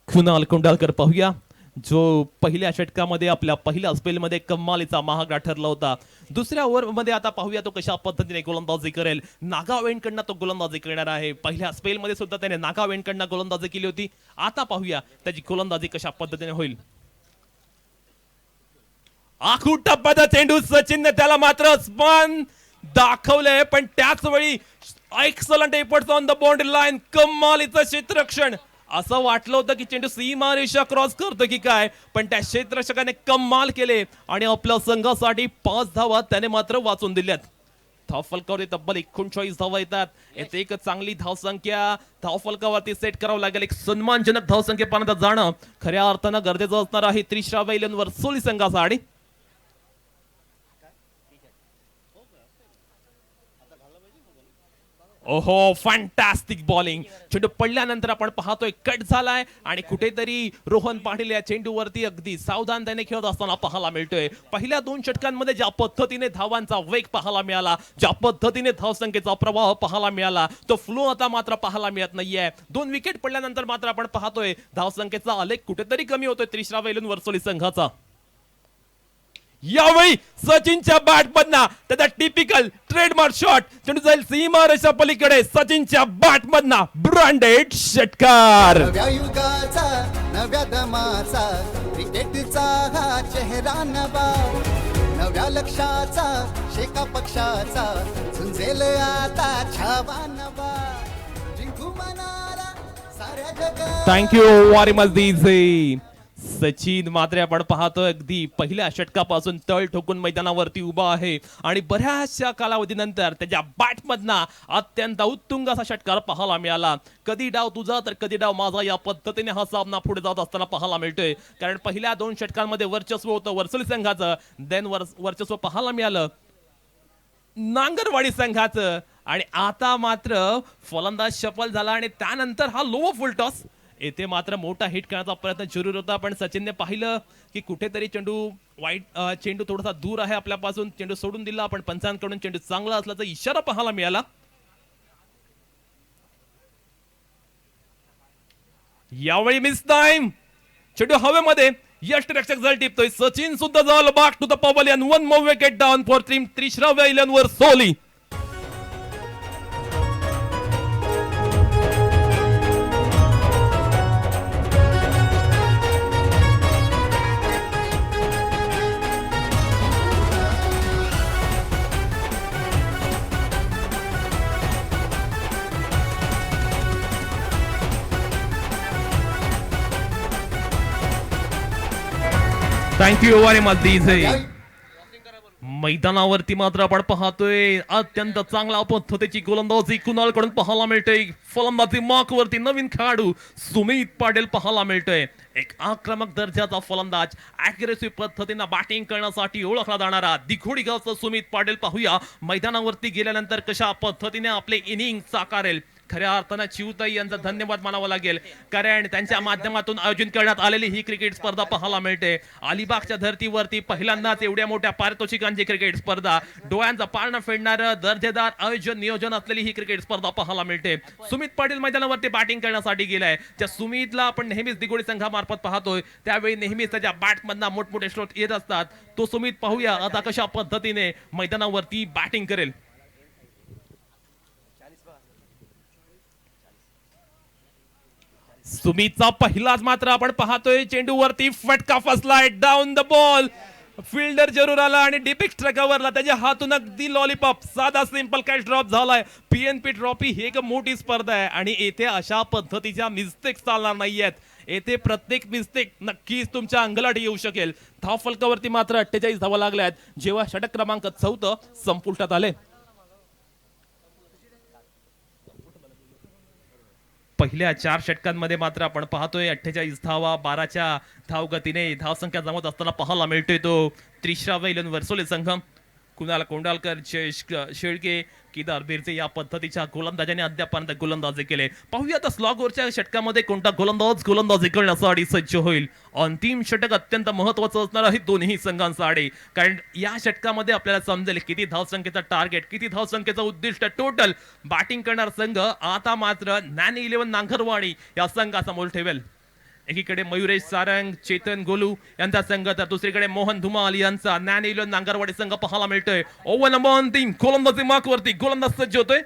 कुणाल कोंडालकर पाहूया, जो पहिल्या षटकामध्ये आपल्या पहिल्या स्पेलमध्ये कमालीचा महागडा ठरला होता. दुसऱ्या ओव्हरमध्ये आता पाहूया तो कशा पद्धतीने गोलंदाजी करेल. नागावॅनकडनं तो गोलंदाजी करणार आहे. पहिल्या स्पेलमध्ये सुद्धा त्याने नागावॅनकडनं गोलंदाजी केली होती. आता पाहूया त्याची गोलंदाजी कशा पद्धतीने होईल. आखू टप्प्याचा चेंडू सचिनने त्याला मात्र स्पन दाखवलंय, पण त्याच वेळी excellent efforts on the boundary line. कमालीचं क्षेत्ररक्षण. असं वाटलं होतं की चेंडू सीमा रेषा क्रॉस करतो की काय, पण त्या क्षेत्ररक्षकाने कमाल केले आणि आपल्या संघासाठी 5 धावा त्याने मात्र वाचून दिल्यात. धावफलकावरती तब्बल 39 धावा येतात. येथे एक चांगली धावसंख्या धावफलकावरती सेट करावं लागेल. एक सन्मानजनक धावसंख्येपर्यंत जाणं खऱ्या अर्थानं गरजेचं असणार आहे 30व्या वेलन वर्सोली संघासाठी. ओहो फॅन्टास्टिक बॉलिंग. चेंडू पडल्यानंतर आपण पाहतोय कट झालाय आणि कुठेतरी रोहन पाटील या चेंडूवरती अगदी सावधान त्याने खेळत असताना पाहायला मिळतोय. पहिल्या 2 षटकांमध्ये ज्या पद्धतीने धावांचा वेग पाहायला मिळाला, ज्या पद्धतीने धावसंख्येचा प्रवाह पाहायला मिळाला, तो फ्लो आता मात्र पाहायला मिळत नाहीये. 2 विकेट पडल्यानंतर मात्र आपण पाहतोय धावसंख्येचा आलेख कुठेतरी कमी होतोय 30व्या वेलन वर्सोली संघाचा. यावेळी सचिनच्या बॅटमधनं त्याचा टिपिकल ट्रेडमार्क शॉट चेंडू जाईल सीमा रेषा पलीकडे. सचिनच्या बॅटमधनं ब्रँडेड षटकार. नव्या युगाचा नव्या दमाचा क्रिकेटचा हा चेहरा नवा. नव्या लक्षाचा शेका पक्षाचा झुंजेल आता छावा नवा जिंकू मनाला साऱ्या जगात. Thank you very much DJ. Sachin मात्र आपण पाहतो अगदी पहिल्या षटकापासून तळ ठोकून मैदानावरती उभा आहे आणि बऱ्याचशा कालावधीनंतर त्याच्या बॅटमधना अत्यंत उत्तुंग असा षटकार पाहायला मिळाला. कधी डाव तुझा तर कधी डाव माझा या पद्धतीने हा सामना पुढे जात असताना पाहायला मिळतोय. कारण पहिल्या 2 षटकांमध्ये वर्चस्व होतं वर्सोली संघाचं, देन वर्चस्व पाहायला मिळालं नांगरवाडी संघाचं आणि आता मात्र फलंदाज शफल झाला आणि त्यानंतर हा लो फुलटॉस. येथे मात्र मोठा हिट करण्याचा प्रयत्न जरूर होता पण सचिनने पाहिलं की कुठेतरी चेंडू थोडासा दूर आहे आपल्यापासून, चेंडू सोडून दिला. पण पंचांकडून चेंडू चांगला असल्याचा इशारा पाहायला मिळाला. यावेळी मिस टाइम, चेंडू हवेमध्ये यष्टरक्षक जल टिपतोय. सचिन सुद्धा झालं back to the pavilion. 1 more wicket down for team Trishravya eleven Versoli. Thank you very much DJ. मैदानावरती मात्र आपण पाहतोय अत्यंत चांगल्या पद्धतीची गोलंदाजी कुणालकडून पाहायला मिळते. फलंदाजी मार्क वरती नवीन खेळाडू सुमित पाटील पाहायला मिळतोय. एक आक्रमक दर्जाचा फलंदाज, अग्रेसिव्ह पद्धतीने बॅटिंग करण्यासाठी ओळखला जाणारा दिघोडी गावचा सुमित पाटील. पाहूया मैदानावरती गेल्यानंतर कशा पद्धतीने आपले इनिंग साकारेल. खऱ्या अर्थानं चिवताई यांचा धन्यवाद मानावा लागेल कारण त्यांच्या माध्यमातून आयोजित करण्यात आलेली ही क्रिकेट स्पर्धा पाहायला मिळते. अलिबागच्या धर्तीवरती पहिल्यांदाच एवढ्या मोठ्या पारितोषिकांची क्रिकेट स्पर्धा, डोळ्यांचा पारणा फेडणारं दर्जेदार आयोजन नियोजन असलेली ही क्रिकेट स्पर्धा पाहायला मिळते. सुमित पाटील मैदानावरती बॅटिंग करण्यासाठी गेलाय. त्या सुमितला आपण नेहमीच दिघोडी संघामार्फत पाहतोय, त्यावेळी नेहमीच त्याच्या बॅटमधना मोठमोठे स्ट्रोक येत असतात. तो सुमित पाहूया आता कशा पद्धतीने मैदानावरती बॅटिंग करेल. सुमितचा पहिलाच मात्र आपण पाहतोय चेंडूवरती फटका फसलाय. डाऊन द बॉल, फिल्डर जरूर आला आणि डीपिक स्ट्रायकरला त्याच्या हातून अगदी लॉलीपॉप साधा सिंपल कॅच ड्रॉप झालाय. पीएनपी ट्रॉफी ही एक मोठी स्पर्धा आहे आणि येथे अशा पद्धतीच्या मिस्टेक चालणार नाहीयेत. येथे प्रत्येक मिस्टेक नक्कीच तुमच्या अंगलाटी येऊ शकेल. धाव फलकावरती मात्र 48 धावा लागल्यात जेव्हा षटक क्रमांक 4 संपुष्टात आले. पहिल्या 4 षटकांमध्ये मात्र आपण पाहतोय 48 धावा 12च्या धावगतीने धावसंख्या जमत असताना पाहायला मिळतोय तो त्रिश्राव्य इलेव्हन वर्सोली संघ. कुणाल कोंडालकर, जयेश शेळके, केदार बिरचे या पद्धतीच्या गोलंदाजाने अद्यापर्यंत गोलंदाजी केले. पाहूया आता स्लॉगवरच्या षटकामध्ये कोणता गोलंदाज गोलंदाजी करण्यासाठी सज्ज होईल. अंतिम षटक अत्यंत महत्वाचं असणार आहे दोन्ही संघांसाठी कारण या षटकामध्ये आपल्याला समजेल किती धावसंख्येचा टार्गेट, किती धावसंख्येचं उद्दिष्ट टोटल बॅटिंग करणार संघ आता मात्र नॅनी इलेव्हन नांगरवाडी या संघासमोर ठेवेल. एकीकडे मयुरेश सारंग, चेतन गोलू यांचा संघ तर दुसरीकडे मोहन धुमाल यांचा नॅनी इलेव्हन नांगरवाडी संघ पाहायला मिळतोय. ओव्हर नंबर अंतिम गोलंदाजी मार्कवरती गोलंदाज सज्ज होतोय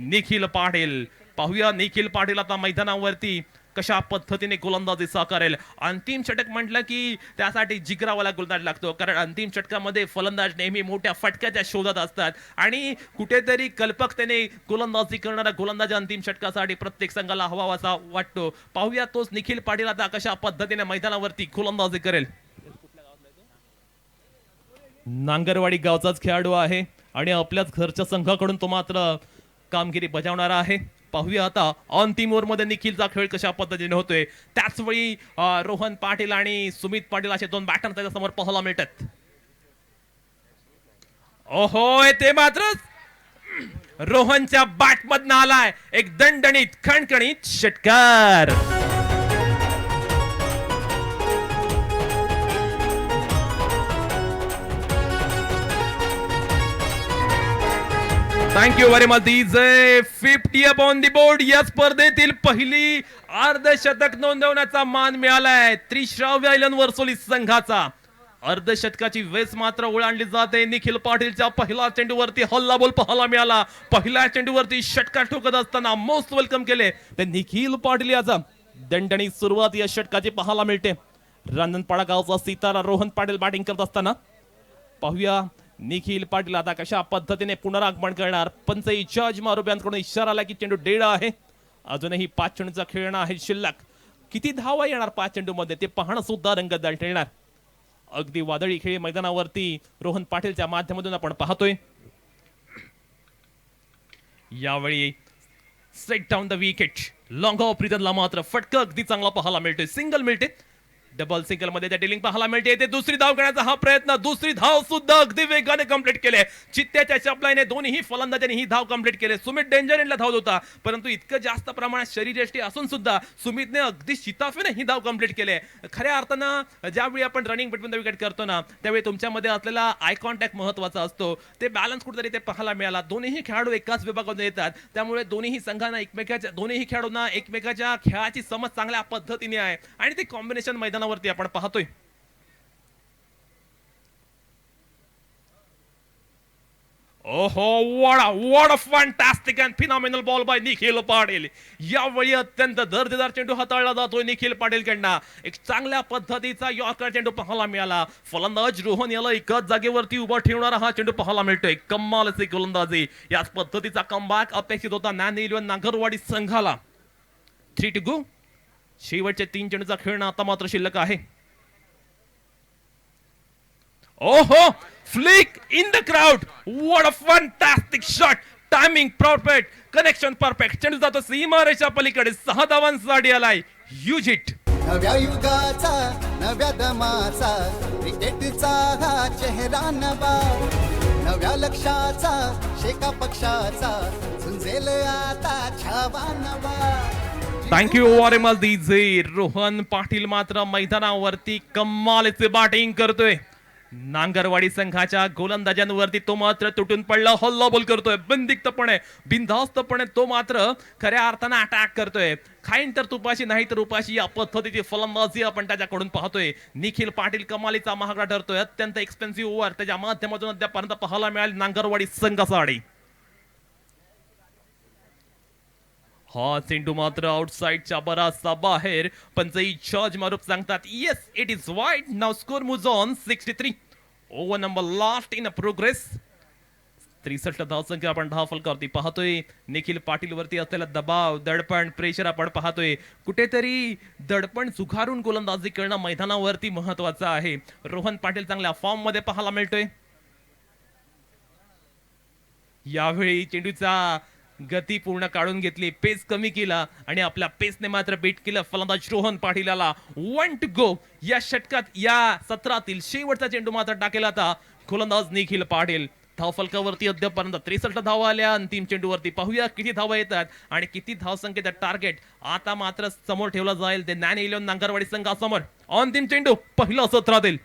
निखिल पाटील. पाहूया निखिल पाटील आता मैदानावरती कशा पद्धतीने गोलंदाजी साकारेल. अंतिम षटक म्हटलं की त्यासाठी जिगरावाला गोलंदाज लागतो कारण अंतिम षटकामध्ये फलंदाज नेहमी मोठ्या फटक्याच्या शोधात असतात आणि कुठेतरी कल्पकतेने गोलंदाजी करणारा गोलंदाज अंतिम षटकासाठी प्रत्येक संघाला हवासा वाटतो. पाहूया तोच निखिल पाटील आता कशा पद्धतीने मैदानावरती गोलंदाजी करेल. नांगरवाडी गावचाच खेळाडू आहे आणि आपल्याच घरच्या संघाकडून तो मात्र कामगिरी बजावणारा आहे. पाहूया आता अंतिम ओव्हर मध्ये निखिलचा खेळ कशा पद्धतीने होतोय. त्याच वेळी रोहन पाटील आणि सुमित पाटील असे 2 बॅटर त्याच्या समोर पाहायला मिळतात. ओहो, ते मात्र रोहनच्या बॅट मधनं आलाय एक दणदणीत खणखणीत षटकार. Thank you very much DJ. 50 up on the board. या स्पर्धेतील पहिली अर्धशतक नोंदवण्याचा मान मिळालाय त्रिश्राव्य इलेव्हन वर्सोली संघाचा. अर्धशतकाची वेस मात्र ओलांडली जाते. निखिल पाटीलच्या पहिला चेंडूवरती हल्ला बोल पाहायला मिळाला. पहिल्या चेंडूवरती षटकार ठोकत असताना मोस्ट वेलकम केले ते निखिल पाटील याचा. दणदणीत सुरुवात या षटकाची पाहायला मिळते. रांजणपाडा गावचा सितारा रोहन पाटील बॅटिंग करत असताना पाहूया निखिल पाटील आता कशा पद्धतीने पुनरागमन करणार. पंचही जज मारुप यांकडून इशारा आला की चेंडू डेड आहे. अजूनही 5 चेंडूचा खेळणं आहे शिल्लक. किती धावा येणार 5 चेंडूमध्ये ते पाहणं सुद्धा रंगतदार ठरणार. अगदी वादळी खेळी मैदानावरती रोहन पाटीलच्या माध्यमातून आपण पाहतोय. यावेळी set down the wicket. Long off रिटर्नला मात्र फटका अगदी चांगला पाहायला मिळतोय. सिंगल मिळते. डबल सिंगल मध्ये त्या डिलिंग पाहायला मिळते. ते दुसरी धाव करण्याचा हा प्रयत्न. दुसरी धाव सुद्धा अगदी वेगाने कंप्लीट केले. चित्त्याच्या चपलाईने दोन्ही फलंदाजांनी ही धाव कंप्लीट केले. सुमित डेंजर एंडला धाव होता, परंतु इतकं जास्त प्रमाणात शरीरयष्टी असून सुद्धा सुमितने अगदी शिताफीने ही धाव कंप्लीट केले. खऱ्या अर्थानं ज्यावेळी आपण रनिंग बिटवीन द विकेट करतो ना, त्यावेळी तुमच्यामध्ये असलेला आय कॉन्टॅक्ट महत्वाचा असतो. ते बॅलन्स कुठेतरी ते पाहायला मिळाला. दोन्ही खेळाडू एकाच विभागातून येतात, त्यामुळे दोन्ही संघांना दोन्ही खेळाडूंना एकमेकाच्या खेळाची समज चांगल्या पद्धतीने आहे आणि ते कॉम्बिनेशन मैदानावरती आपण पाहतोय. ओहो, what a fantastic and phenomenal ball by Nikhil Patil. यावेळी अत्यंत दर्जेदार चेंडू हाताळला जातोय निखिल पाटीलकडनं. एक चांगल्या पद्धतीचा यॉर्कर चेंडू पाहायला मिळाला. फलंदाज रोहन याला एकाच जागेवरती उभा ठेवणारा हा चेंडू पाहायला मिळतोय. कमाल असे गोलंदाजी. याच पद्धतीचा कमबॅक अपेक्षित होता नॅन नागरवाडी संघाला. 3 to go. शेवटचे 3 चेंडूचा खेळणं आता मात्र शिल्लक आहे. ओहो, flick in the crowd. What a fantastic shot. Timing perfect, connection perfect. चेंडू जातो सीमारेषा पलीकडे. 6 धावांसाठी आलाय. Huge hit. नव्या युगाचा नव्या दमाचा क्रिकेटचा हा चेहरा नवा. नव्या लक्षाचा शेका पक्षाचा झुंजेल आता छावा नवा. Thank you very much DJ. Rohan Patil मात्र मैदानावरती कमालीचे बॅटिंग करतोय. नांगरवाडी संघाच्या गोलंदाजांवरती तो मात्र तुटून पडला. हल्लाबोल करतोय बिनदिक्तपणे, बिनधास्तपणे तो मात्र खऱ्या अर्थानं अटॅक करतोय. खाईन तर तुपाशी, नाही तर उपाशी, या पद्धतीची फलंदाजी आपण त्याच्याकडून पाहतोय. निखिल पाटील कमालीचा महागडा ठरतोय. अत्यंत एक्सपेन्सिव्ह ओव्हर त्याच्या माध्यमातून अद्यापर्यंत पाहायला मिळाली नांगरवाडी संघासाठी. हा चेंडू मात्र आउटसाइडच्या बराचसा बाहेर. पंचही जज मारूप सांगतात yes it is wide. Now score moves on 63. Over number last in progress. 63 धावसंख्या आपण धावफलकावरती पाहतोय. निखिल पाटील वरती असलेला दबाव, दडपण, प्रेशर आपण पाहतोय. कुठेतरी दडपण झुगारून गोलंदाजी करणं मैदानावरती महत्वाचं आहे. रोहन पाटील चांगल्या फॉर्म मध्ये पाहायला मिळतोय. यावेळी चेंडूचा गती पूर्ण काढून घेतली, पेस कमी केला आणि आपल्या पेसने मात्र बीट केलं फलंदाज रोहन पाटीलला. 1 to go. या षटकात या सत्रातील शेवटचा चेंडू मात्र टाकेला होता गोलंदाज निखिल पाटील. धावफलकावरती अद्यापर्यंत 63 धावा आल्या. अंतिम चेंडूवरती पाहूया किती धावा येतात आणि किती धावसंख्येचा टार्गेट आता मात्र समोर ठेवला जाईल ते नॅन नांगरवाडी संघासमोर. अंतिम चेंडू पहिला सत्रातील.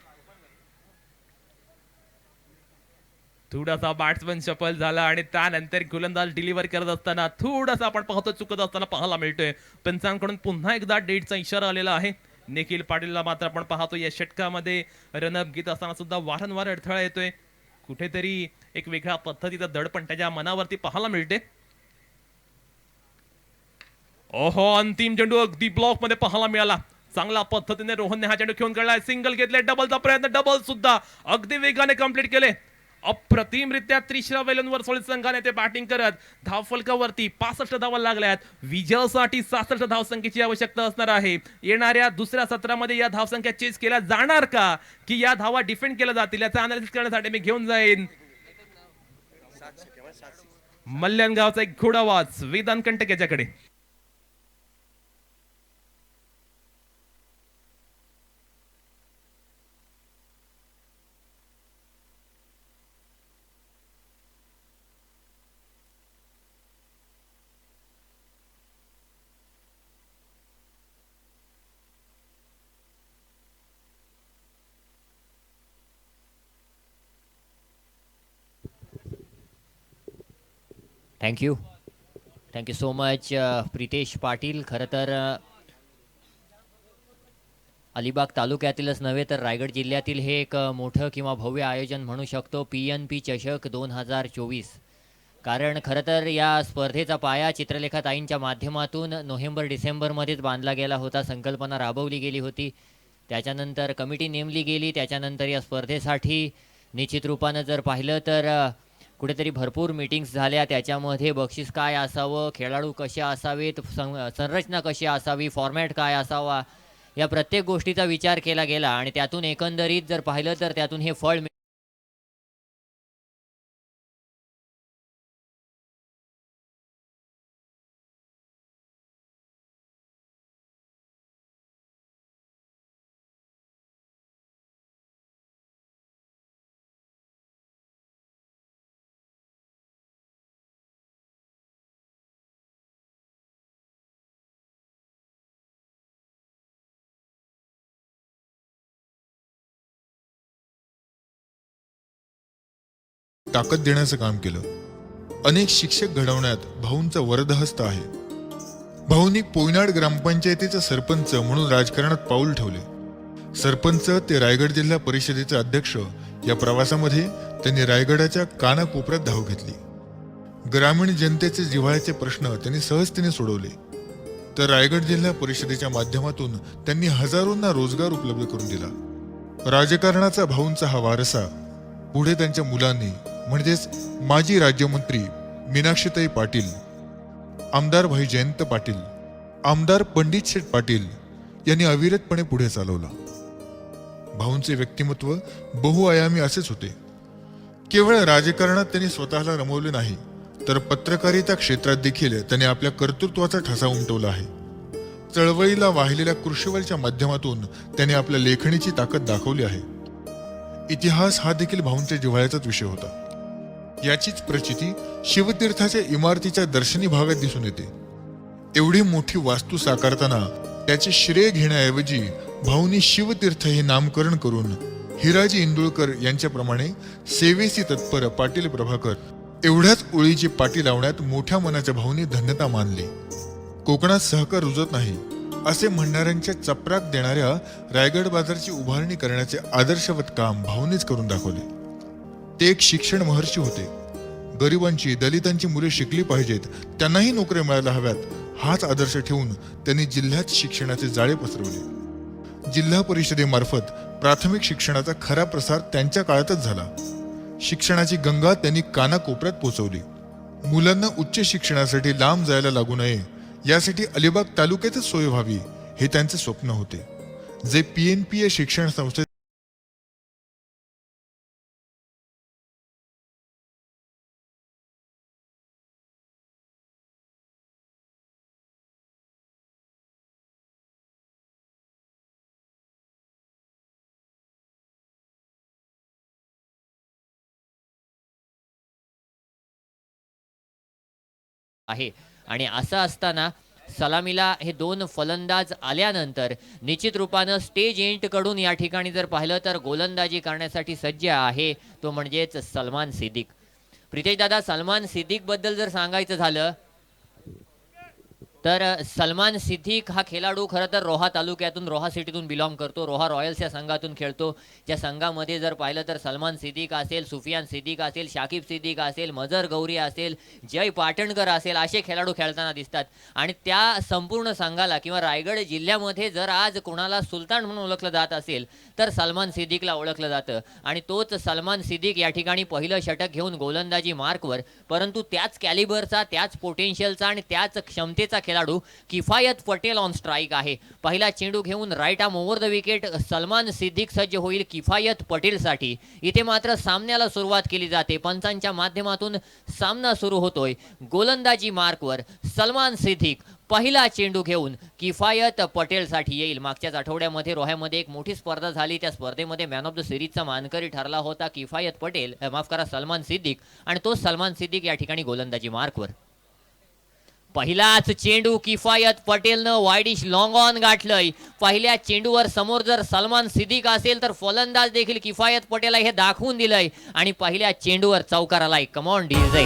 थोडासा बॅट्समन सफल झाला आणि त्यानंतर गोलंदाज डिलिव्हर करत असताना थोडासा आपण पाहतो चुकत असताना पाहायला मिळतोय. पंचांकडून पुन्हा एकदा डेटचा इशारा आलेला आहे. निखिल पाटीलला मात्र आपण पाहतो या षटकामध्ये रनअप घेत असताना सुद्धा वारंवार अडथळा येतोय. कुठेतरी एक वेगळ्या पद्धतीचा दडपण त्याच्या मनावरती पाहायला मिळते. ओहो, अंतिम चेंडू अगदी ब्लॉक मध्ये पाहायला मिळाला. चांगल्या पद्धतीने रोहनने हा चेंडू खेळून काढलाय. सिंगल घेतले, डबलचा प्रयत्न, डबल सुद्धा अगदी वेगाने कंप्लीट केले. अप्रतिमरित्या त्रिशरा वेलनवर सोलित संघाने ते बॅटिंग करत धावफलकावरती 65 धावा लागल्यात. विजयासाठी 66 धावसंख्येची आवश्यकता असणार आहे. येणाऱ्या दुसऱ्या सत्रामध्ये या धावसंख्या चेस केल्या जाणार का, की या धावा डिफेंड केल्या जातील, याचा अनालिसिस करण्यासाठी मी घेऊन जाईन मल्ल्यानगावचा एक घोडावाज वेदांत कंटक याच्याकडे. Thank you so much Pritesh Patil. खरं तर अलिबाग तालुक्यातीलच नव्हे तर रायगड जिल्ह्यातील हे एक मोठं किंवा भव्य आयोजन म्हणू शकतो, PNP चषक 2024. कारण खरं तर या स्पर्धेचा पाया चित्रलेखा ताईंच्या माध्यमातून नोव्हेंबर-डिसेंबरमध्येच बांधला गेला होता. संकल्पना राबवली गेली होती, त्याच्यानंतर कमिटी नेमली गेली, त्याच्यानंतर या स्पर्धेसाठी निश्चित रूपानं जर पाहिलं तर कुठेतरी भरपूर मीटिंग्स झाल्या, त्याच्यामध्ये बक्षीस काय असावं, खेळाडू कसे असावेत, संरचना कशी असावी, फॉर्मॅट काय असावा, या प्रत्येक गोष्टीचा विचार केला गेला आणि त्यातून एकंदरीत जर पाहिलं तर त्यातून हे फळ ताकद देण्याचं काम केलं. अनेक शिक्षक घडवण्यात भाऊंचा वरदहस्त आहे. भाऊंनी पोयनाड ग्रामपंचायतीचा सरपंच म्हणून राजकारणात पाऊल ठेवले. सरपंच ते रायगड जिल्हा परिषदेचे अध्यक्ष या प्रवासामध्ये त्यांनी रायगडाच्या कानाकोपऱ्यात धाव घेतली. ग्रामीण जनतेचे जिव्हाळ्याचे प्रश्न त्यांनी सहजतेने सोडवले. तर रायगड जिल्हा परिषदेच्या माध्यमातून त्यांनी हजारोंना रोजगार उपलब्ध करून दिला. राजकारणाचा भाऊंचा हा वारसा पुढे त्यांच्या मुलांनी म्हणजेच माजी राज्यमंत्री मीनाक्षीताई पाटील, आमदार भाई जयंत पाटील, आमदार पंडित शेठ पाटील यांनी अविरतपणे पुढे चालवला. भाऊंचे व्यक्तिमत्व बहुआयामी असेच होते. केवळ राजकारणात त्यांनी स्वतःला रमवले नाही, तर पत्रकारिता क्षेत्रात देखील त्यांनी आपल्या कर्तृत्वाचा ठसा उमटवला आहे. चळवळीला वाहिलेल्या कृषीवलच्या माध्यमातून त्यांनी आपल्या लेखणीची ताकद दाखवली आहे. इतिहास हा देखील भाऊंच्या जिव्हाळ्याचाच विषय होता. याचीच प्रचिती शिवतीर्थाच्या इमारतीच्या दर्शनी भागात दिसून येते. एवढी मोठी वास्तू साकारताना त्याचे श्रेय घेण्याऐवजी भाऊंनी शिवतीर्थ हे नामकरण करून हिराजी इंदुळकर यांच्याप्रमाणे सेवेसी तत्पर पाटील प्रभाकर एवढ्याच ओळीची पाटी लावण्यात मोठ्या मनाच्या भाऊंनी धन्यता मानली. कोकणात सहकार रुजत नाही असे म्हणणाऱ्यांच्या चपराक देणाऱ्या रायगड बाजारची उभारणी करण्याचे आदर्शवत काम भाऊंनीच करून दाखवले. ते एक शिक्षण महर्षी होते. गरिबांची, दलितांची मुले शिकली पाहिजेत, त्यांनाही नोकऱ्या मिळायला हव्यात, हाच आदर्श ठेवून त्यांनी जिल्ह्यात शिक्षणाचे जाळे पसरवले. जिल्हा परिषदेमार्फत प्राथमिक शिक्षणाचा खरा प्रसार त्यांच्या काळातच झाला. शिक्षणाची गंगा त्यांनी कानाकोपऱ्यात पोहोचवली. मुलांना उच्च शिक्षणासाठी लांब जायला लागू नये यासाठी अलिबाग तालुक्यातच सोय व्हावी हे त्यांचे स्वप्न होते, जे PNPA शिक्षण संस्थे आहे. आणि असं असताना सलामीला हे दोन फलंदाज आल्यानंतर निश्चित रूपानं स्टेज एंड कडून या ठिकाणी जर पाहिलं तर गोलंदाजी करण्यासाठी सज्ज आहे तो म्हणजेच सलमान सिद्दीक. प्रितेश दादा, सलमान सिद्दीक बद्दल जर सांगायचं झालं तर सलमान सिद्दीक हा खेळाडू खरं तर रोहा तालुक्यातून, रोहा सिटीतून बिलॉंग करतो. रोहा रॉयल्स या संघातून खेळतो. ज्या संघामध्ये जर पाहिलं तर सलमान सिद्दीक असेल, सुफियान सिद्दीक असेल, शाकिब सिद्दीक असेल, मजर गौरी असेल, जय पाटणकर असेल, असे खेळाडू खेळताना दिसतात. आणि त्या संपूर्ण संघाला किंवा रायगड जिल्ह्यामध्ये जर आज कोणाला सुलतान म्हणून ओळखलं जात असेल तर सलमान सिद्दीकला ओळखलं जातं. आणि तोच सलमान सिद्दीक या ठिकाणी पहिलं षटक घेऊन गोलंदाजी मार्कवर, परंतु त्याच कॅलिबरचा, त्याच पोटेन्शियलचा आणि त्याच क्षमतेचा खेळाडू किफायत पटेल ऑन स्ट्राईक आहे. पहिला चेंडू घेऊन right arm over the wicket Salman Siddique सज्ज होईल किफायत पटेलसाठी. इथे मात्र सामन्याला सुरुवात केली जाते. पंचांच्या माध्यमातून सामना सुरू होतोय. गोलंदाजी मार्कवर सलमान सिद्दीक पहिला चेंडू घेऊन किफायत पटेलसाठी येईल. मागच्याच आठवड्यामध्ये रोह्यामध्ये एक मोठी स्पर्धा झाली. त्या स्पर्धेमध्ये मॅन ऑफ द सिरीजचा मानकरी ठरला होता किफायत पटेल, माफ करा सलमान सिद्दीक. आणि तो सलमान सिद्दीक या ठिकाणी गोलंदाजी मार्कवर. पहिलाच चेंडू किफायत पटेलनं वाईडिश लॉंग ऑन गाठलंय. पहिल्या चेंडूवर समोर जर सलमान सिद्दीक असेल तर फलंदाज देखील किफायत पटेल हे दाखवून दिलंय आणि पहिल्या चेंडूवर चौकार आलाय. कम ऑन डीजे.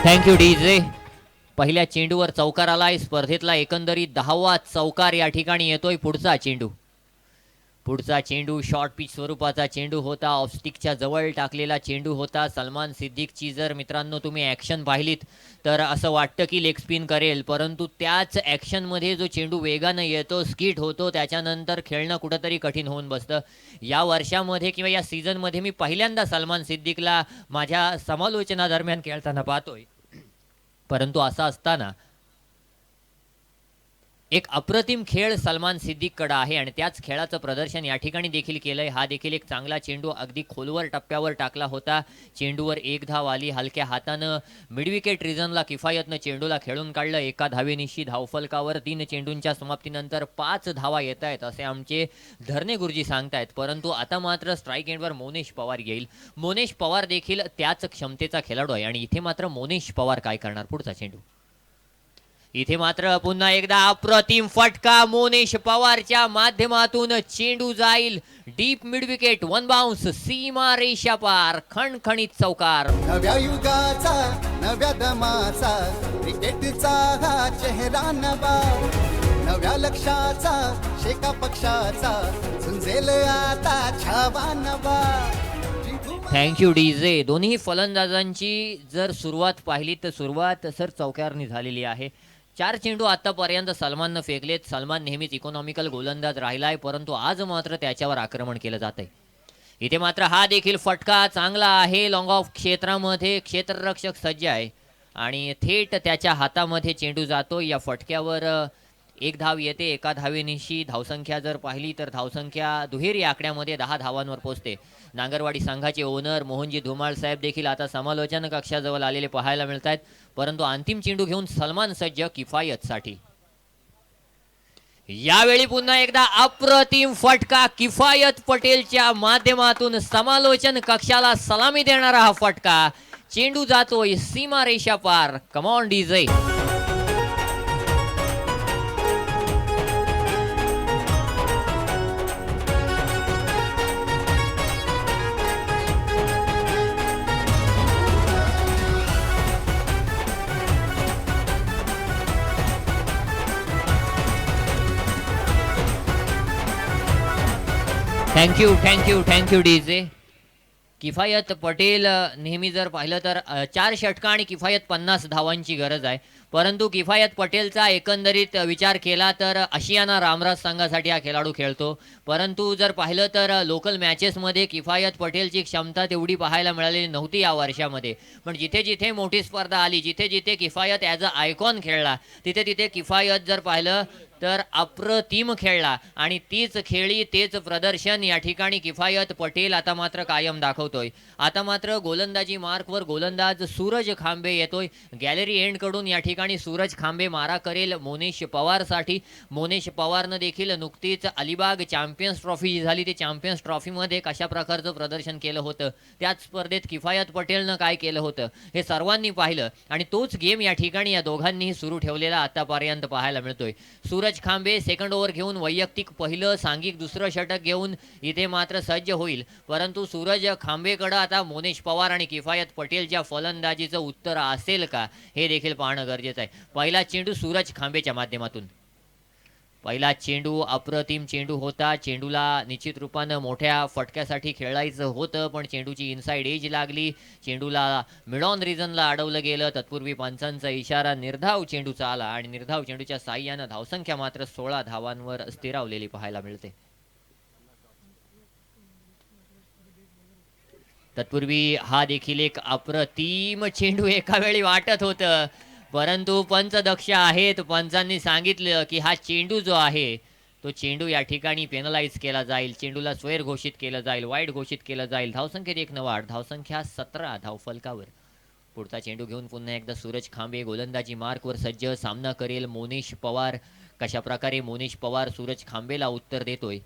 Thank you DJ. पहिल्या चेंडूवर चौकार आलाय. स्पर्धेतला एकंदरीत 10वा चौकार या ठिकाणी येतोय. पुढचा चेंडू पुढचा चेंडू शॉर्ट पिच स्वरूपाचा चेंडू होता, ऑफस्टिकच्या जवळ टाकलेला चेंडू होता. सलमान सिद्दीकची जर मित्रांनो तुम्ही ॲक्शन पाहिलीत तर असं वाटतं की लेग स्पिन करेल, परंतु त्याच ॲक्शनमध्ये जो चेंडू वेगानं येतो, स्किट होतो, त्याच्यानंतर खेळणं कुठंतरी कठीण होऊन बसतं. या वर्षामध्ये किंवा या सीझनमध्ये मी पहिल्यांदा सलमान सिद्दीकला माझ्या समालोचनादरम्यान खेळताना पाहतोय. परंतु असं असताना एक अप्रतिम खेळ सलमान सिद्दीककडे आहे आणि त्याच खेळाचं प्रदर्शन या ठिकाणी देखील केलंय. हा देखील एक चांगला चेंडू अगदी खोलवर टप्प्यावर टाकला होता. चेंडूवर एक धाव आली. हलक्या हातानं मिडविकेट रिझनला किफायतनं चेंडूला खेळून काढलं. एका धावेनिशी धावफलकावर 3 चेंडूंच्या समाप्तीनंतर 5 धावा येत आहेत असे आमचे धरणे गुरुजी सांगतायत. परंतु आता मात्र स्ट्राईक एंडवर मोनेश पवार येईल. मोनेश पवार देखील त्याच क्षमतेचा खेळाडू आहे आणि इथे मात्र मोनेश पवार काय करणार. पुढचा चेंडू इथे मात्र पुन्हा एकदा अप्रतिम फटका मोनेश पवारच्या माध्यमातून. चेंडू जाईल deep mid wicket, one bounce, सीमा रेषा पार, खणखणीत चौकार. नव्या युगाचा नव्या दमाचा क्रिकेटचा हा चेहरा नवा, नव्या लक्षाचा शेका पक्षाचा झुंजेल आता छावा नवा. Thank you DJ. दोन्ही फलंदाजांची जर सुरुवात पाहिली तर सुरुवात सर चौक्यावरनी झालेली आहे. 4 चेंडू आतापर्यंत सलमाननं फेकलेत. सलमान नेहमीच इकॉनॉमिकल गोलंदाज राहिलाय, परंतु आज मात्र त्याच्यावर आक्रमण केलं जात आहे. इथे मात्र हा देखील फटका चांगला आहे. लॉंग ऑफ क्षेत्रामध्ये क्षेत्ररक्षक सज्ज आहे आणि थेट त्याच्या हातामध्ये चेंडू जातो. या फटक्यावर एक धाव येते. एका धावेनिशी धावसंख्या जर पाहिली तर धावसंख्या दुहेरी आकड्यामध्ये 10 धावांवर पोहोचते. नांगरवाडी संघाचे ओनर मोहनजी धुमाळ साहेब देखील आता समालोचन कक्षाजवळ आलेले पाहायला मिळत आहेत. परंतु अंतिम चेंडू घेऊन सलमान सज्ज किफायतसाठी. यावेळी पुन्हा एकदा अप्रतिम फटका किफायत पटेलच्या माध्यमातून. समालोचन कक्षाला सलामी देणारा हा फटका. चेंडू जातोय सीमा रेषा पार. Come on DJ. Thank you DJ. किफायत पटेल नेहमी जर पाहिलं तर 4 षटका आणि किफायत 50 धावांची गरज आहे. परंतु किफायत पटेलचा एकंदरीत विचार केला तर आशियाना रामराज संघासाठी हा खेळाडू खेळतो. परंतु जर पाहिलं तर लोकल मॅचेसमध्ये किफायत पटेलची क्षमता तेवढी पाहायला मिळालेली नव्हती या वर्षामध्ये. पण जिथे जिथे मोठी स्पर्धा आली, जिथे जिथे किफायत ॲज अ आयकॉन खेळला, तिथे तिथे किफायत जर पाहिलं तर अप्रतिम खेळला आणि तीच खेळी तेच प्रदर्शन या ठिकाणी किफायत पटेल आता मात्र कायम दाखवतोय. आता मात्र गोलंदाजी मार्कवर गोलंदाज सूरज खांबे येतोय. गॅलरी एंडकडून या ठिकाणी सूरज खांबे मारा करेल मोनेश पवारसाठी. मोनेश पवारनं देखील नुकतीच अलिबाग चॅम्पियन्स ट्रॉफी जी झाली, ती चॅम्पियन्स ट्रॉफीमध्ये कशा प्रकारचं प्रदर्शन केलं होतं, त्याच स्पर्धेत किफायत पटेलनं काय केलं होतं हे सर्वांनी पाहिलं आणि तोच गेम या ठिकाणी या दोघांनीही सुरू ठेवलेला आतापर्यंत पाहायला मिळतोय. सूरज खांबे सेकंड ओव्हर घेऊन वैयक्तिक पहिलं, सांघिक दुसरं षटक घेऊन इथे मात्र सज्ज होईल. परंतु सूरज खांबेकडं आता मोनेश पवार आणि किफायत पटेलच्या फलंदाजीचं उत्तर असेल का हे देखील पाहणं गरजेचं आहे. पहिला चेंडू सूरज खांबेच्या माध्यमातून. पहिला चेंडू अप्रतिम चेंडू होता. चेंडूला निश्चित रूपानं मोठ्या फटक्यासाठी खेळायचं होतं, पण चेंडूची इनसाइड एज लागली. चेंडूला मिड ऑन रिजनला अडवलं गेलं. तत्पूर्वी पंचांचा इशारा. निर्धाव चेंडूचा आला आणि निर्धाव चेंडूच्या साह्यानं धावसंख्या मात्र 16 धावांवर स्थिरावलेली पाहायला मिळते. तत्पूर्वी हा देखील एक अप्रतिम चेंडू एका वेळी वाटत होतं, परंतु पंच दक्ष आहेत. पंचांनी सांगितलं की हा चेंडू जो आहे तो चेंडू या ठिकाणी पेनलाइज केला जाईल. चेंडूला स्वैर घोषित केलं जाईल, वाईड घोषित केलं जाईल. धावसंख्येत 1 न वाढ, धावसंख्या 17 धावफलकावर. पुढचा चेंडू घेऊन पुन्हा एकदा सूरज खांबे गोलंदाजी मार्कवर सज्ज. सामना करेल मोनेश पवार. कशा प्रकारे मोनेश पवार सूरज खांबेला उत्तर देतोय.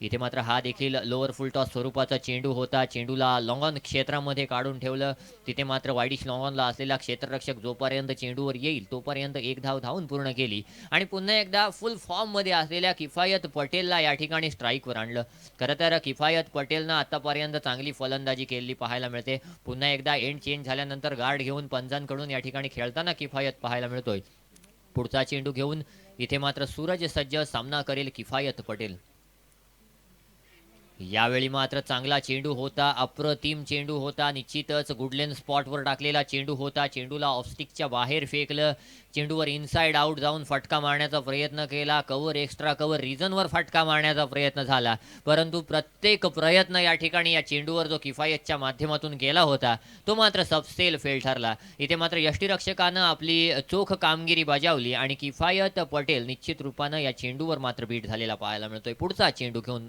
इथे मात्र हा देखील लोअर फुल टॉस स्वरूपाचा चेंडू होता. चेंडूला लॉंग ऑन क्षेत्रामध्ये काढून ठेवलं. तिथे मात्र वाईडिश लॉंग ऑनला असलेला क्षेत्ररक्षक जोपर्यंत चेंडूवर येईल तोपर्यंत 1 धाव धावून पूर्ण केली आणि पुन्हा एकदा फुल फॉर्ममध्ये असलेल्या किफायत पटेलला या ठिकाणी स्ट्राईकवर आणलं. खरं तर किफायत पटेलनं आतापर्यंत चांगली फलंदाजी केलेली पाहायला मिळते. पुन्हा एकदा एंड चेंज झाल्यानंतर गार्ड घेऊन पंचांकडून या ठिकाणी खेळताना किफायत पाहायला मिळतोय. पुढचा चेंडू घेऊन इथे मात्र सूरज सज्ज. सामना करेल किफायत पटेल. यावेळी मात्र चांगला चेंडू होता, अप्रतिम चेंडू होता, निश्चितच गुडलेन स्पॉटवर टाकलेला चेंडू होता. चेंडूला ऑफस्टिकच्या बाहेर फेकलं, चेंडूवर इनसाइड आउट जाऊन फटका मारण्याचा प्रयत्न केला, कव्हर एक्स्ट्रा कव्हर रिझनवर फटका मारण्याचा प्रयत्न झाला, परंतु प्रत्येक प्रयत्न या ठिकाणी या चेंडूवर जो किफायतच्या माध्यमातून केला होता तो मात्र सबसेल फेल ठरला. इथे मात्र यष्टीरक्षकानं आपली चोख कामगिरी बजावली आणि किफायत पटेल निश्चित रूपानं या चेंडूवर मात्र बीट झालेला पाहायला मिळतोय. पुढचा चेंडू घेऊन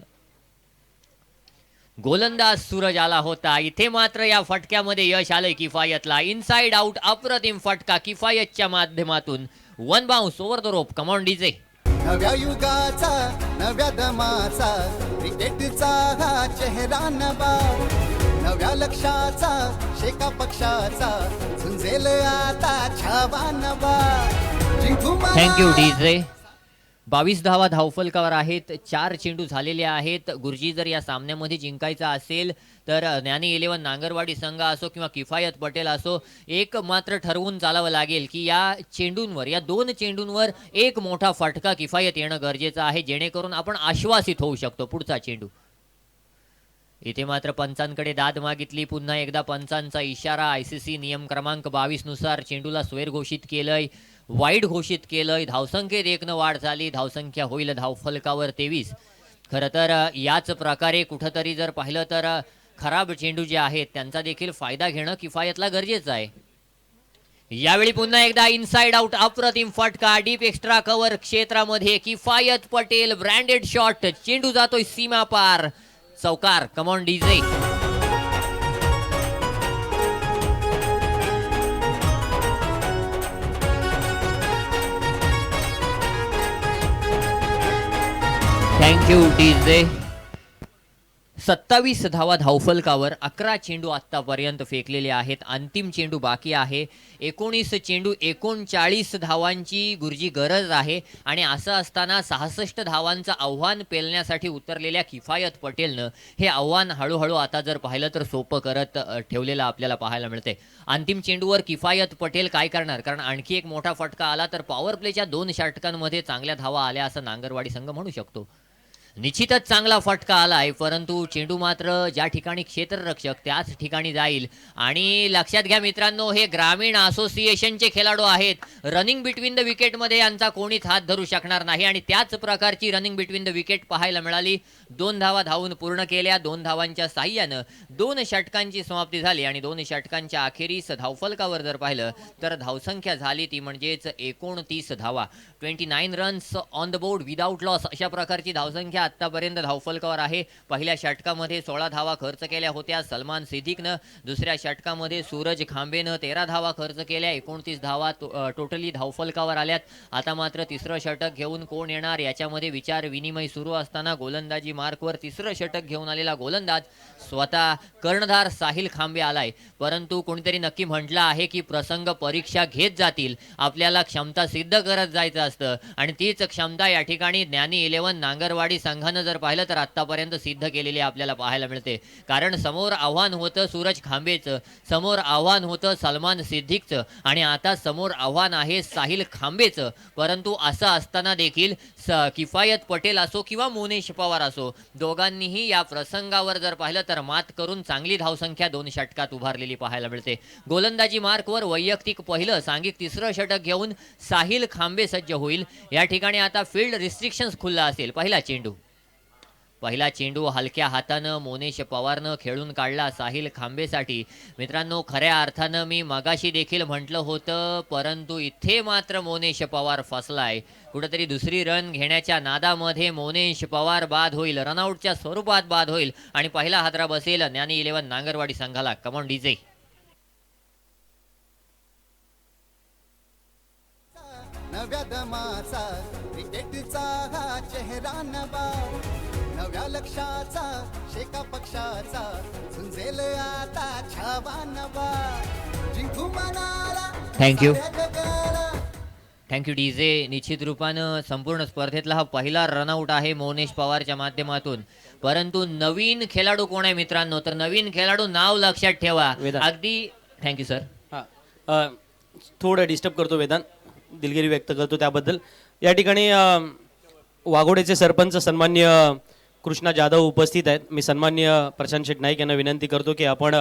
गोलंदाज सूरज आला होता. इथे मात्र या फटक्यामध्ये यश आलंय किफायतला. इनसाइड आउट अप्रतिम फटका किफायतच्या माध्यमातून. One bounce over the rope. Come on DJ. नव्या युगाचा नव्या दमाचा क्रिकेटचा हा चेहरा नवा, नव्या लक्षाचा शेका पक्षाचा झुंजेल आता छावा नवा. Thank you DJ. 22 धावा धावफलकावर आहेत. 4 चेंडू झालेले आहेत. गुरुजी जर या सामन्यामध्ये जिंकायचा असेल तर ज्ञानी 11 नांगरवाडी संघ असो किंवा किफायत पटेल असो, एक मात्र ठरवून चालावं लागेल की या चेंडूंवर, या 2 चेंडूंवर एक मोठा फटका किफायत येणं गरजेचं आहे, जेणेकरून आपण आश्वासित होऊ शकतो. पुढचा चेंडू. इथे मात्र पंचांकडे दाद मागितली. पुन्हा एकदा पंचांचा इशारा. ICC नियम क्रमांक 22 नुसार चेंडूला स्वेर घोषित केलंय, वाईड घोषित केलंय. धावसंख्येत 1 वाढ झाली. धावसंख्या होईल धावफलकावर 23. खरं तर याच प्रकारे कुठंतरी जर पाहिलं तर खराब चेंडू जे आहेत त्यांचा देखील फायदा घेणं किफायतला गरजेचं आहे. यावेळी पुन्हा एकदा इनसाइड आउट अप्रतिम फटका डीप एक्स्ट्रा कव्हर क्षेत्रामध्ये. किफायत पटेल ब्रँडेड शॉट. चेंडू जातोय सीमा पार. चौकार. कम ऑन डीजे. Thank you DJ. 27 धावा धावफलकावर. 11 चेंडू आत्तापर्यंत फेकलेले आहेत. अंतिम चेंडू बाकी आहे. 19 चेंडू 39 धावांची गुरुजी गरज आहे. आणि असं असताना 66 धावांचं आव्हान पेलण्यासाठी उतरलेल्या किफायत पटेलनं हे आव्हान हळूहळू आता जर पाहिलं तर सोपं करत ठेवलेलं आपल्याला पाहायला मिळते. अंतिम चेंडूवर किफायत पटेल काय करणार, कारण आणखी एक मोठा फटका आला तर पॉवर प्लेच्या 2 षटकांमध्ये चांगल्या धावा आल्या असं नांगरवाडी संघ म्हणू शकतो. निश्चितच चांगला फटका आलाय, परंतु चेंडू मात्र ज्या ठिकाणी क्षेत्ररक्षक त्याच ठिकाणी जाईल. आणि लक्षात घ्या मित्रांनो, हे ग्रामीण असोसिएशनचे खेळाडू आहेत. रनिंग बिटवीन द विकेटमध्ये यांचा कोणीच हात धरू शकणार नाही आणि त्याच प्रकारची रनिंग बिटवीन द विकेट पाहायला मिळाली. 2 धावा धावून पूर्ण केल्या. 2 धावांच्या साह्यानं 2 षटकांची समाप्ती झाली आणि 2 षटकांच्या अखेरीस धावफलकावर जर पाहिलं तर धावसंख्या झाली ती म्हणजेच 29 धावा. 29 runs on the board without loss अशा प्रकारची धावसंख्या आतापर्यंत धावफलकावर आहे. पहिल्या षटकामध्ये 16 धावा खर्च केल्या होत्या सलमान सिद्दीकनं. दुसऱ्या षटकामध्ये सूरज खांबेनं 13 धावा खर्च केल्या. 29 धावा टोटली धावफलकावर आल्यात. आता मात्र तिसरं षटक घेऊन कोण येणार याच्यामध्ये विचार विनिमय सुरू असताना गोलंदाजी मार्कवर तिसरं षटक घेऊन आलेला गोलंदाज स्वतः कर्णधार साहिल खांबे आलाय. परंतु कोणीतरी नक्की म्हटलं आहे की प्रसंग परीक्षा घेत जातील, आपल्याला क्षमता सिद्ध करत जायचं असतं आणि तीच क्षमता या ठिकाणी ज्ञानी 11 नांगरवाडी संघानं जर पाहिलं तर आतापर्यंत सिद्ध केलेली आपल्याला पाहायला मिळते. कारण समोर आव्हान होतं सूरज खांबेचं, समोर आव्हान होतं सलमान सिद्दीकचं आणि आता समोर आव्हान आहे साहिल खांबेचं. परंतु असं असताना देखील किफायत पटेल असो किंवा मोनेश पवार असो, दोघांनीही या प्रसंगावर जर पाहिलं तर मात करून चांगली धावसंख्या 2 षटकात उभारलेली पाहायला मिळते. गोलंदाजी मार्कवर वैयक्तिक पहिलं सांघिक तिसरं षटक घेऊन साहिल खांबे सज्ज होईल. या ठिकाणी आता फील्ड रिस्ट्रिक्शन्स खुल्ला असेल. पहिला चेंडू हलक्या हातानं मोनेश पवारनं खेळून काढला साहिल खांबेसाठी. मित्रांनो, खऱ्या अर्थानं मी मगाशी देखील म्हटलं होतं, परंतु इथे मात्र मोनेश पवार फसलाय. कुठेतरी दुसरी रन घेण्याच्या नादामध्ये मोनेश पवार बाद होईल, रनआउटच्या स्वरूपात बाद होईल आणि पहिला हादरा बसेल ज्ञानी 11 नांगरवाडी संघाला. Come on DJ. नव्या दमाचा क्रिकेटचा हा चेहरा नवा, नव्या लक्षाचा शेका पक्षाचा झुंजेल आता छावा नवा. जिंकू मनाला थँक्यू जगाला. Thank you DJ. निश्चित रूपानं संपूर्ण स्पर्धेतला हा पहिला रनआउट आहे मोनेश पवारच्या माध्यमातून. परंतु नवीन खेळाडू कोण आहे मित्रांनो, तर नवीन खेळाडू नाव लक्षात ठेवा. अगदी थँक्यू सर. हां, थोडं डिस्टर्ब करतो वेदांत, दिलगिरी व्यक्त करतो त्याबद्दल. या ठिकाणी वाघोड्याचे सरपंच सन्मान्य कृष्णा जाधव उपस्थित आहेत. मी सन्माननीय प्रशांत शेट नाईक यांना विनंती करतो की आपण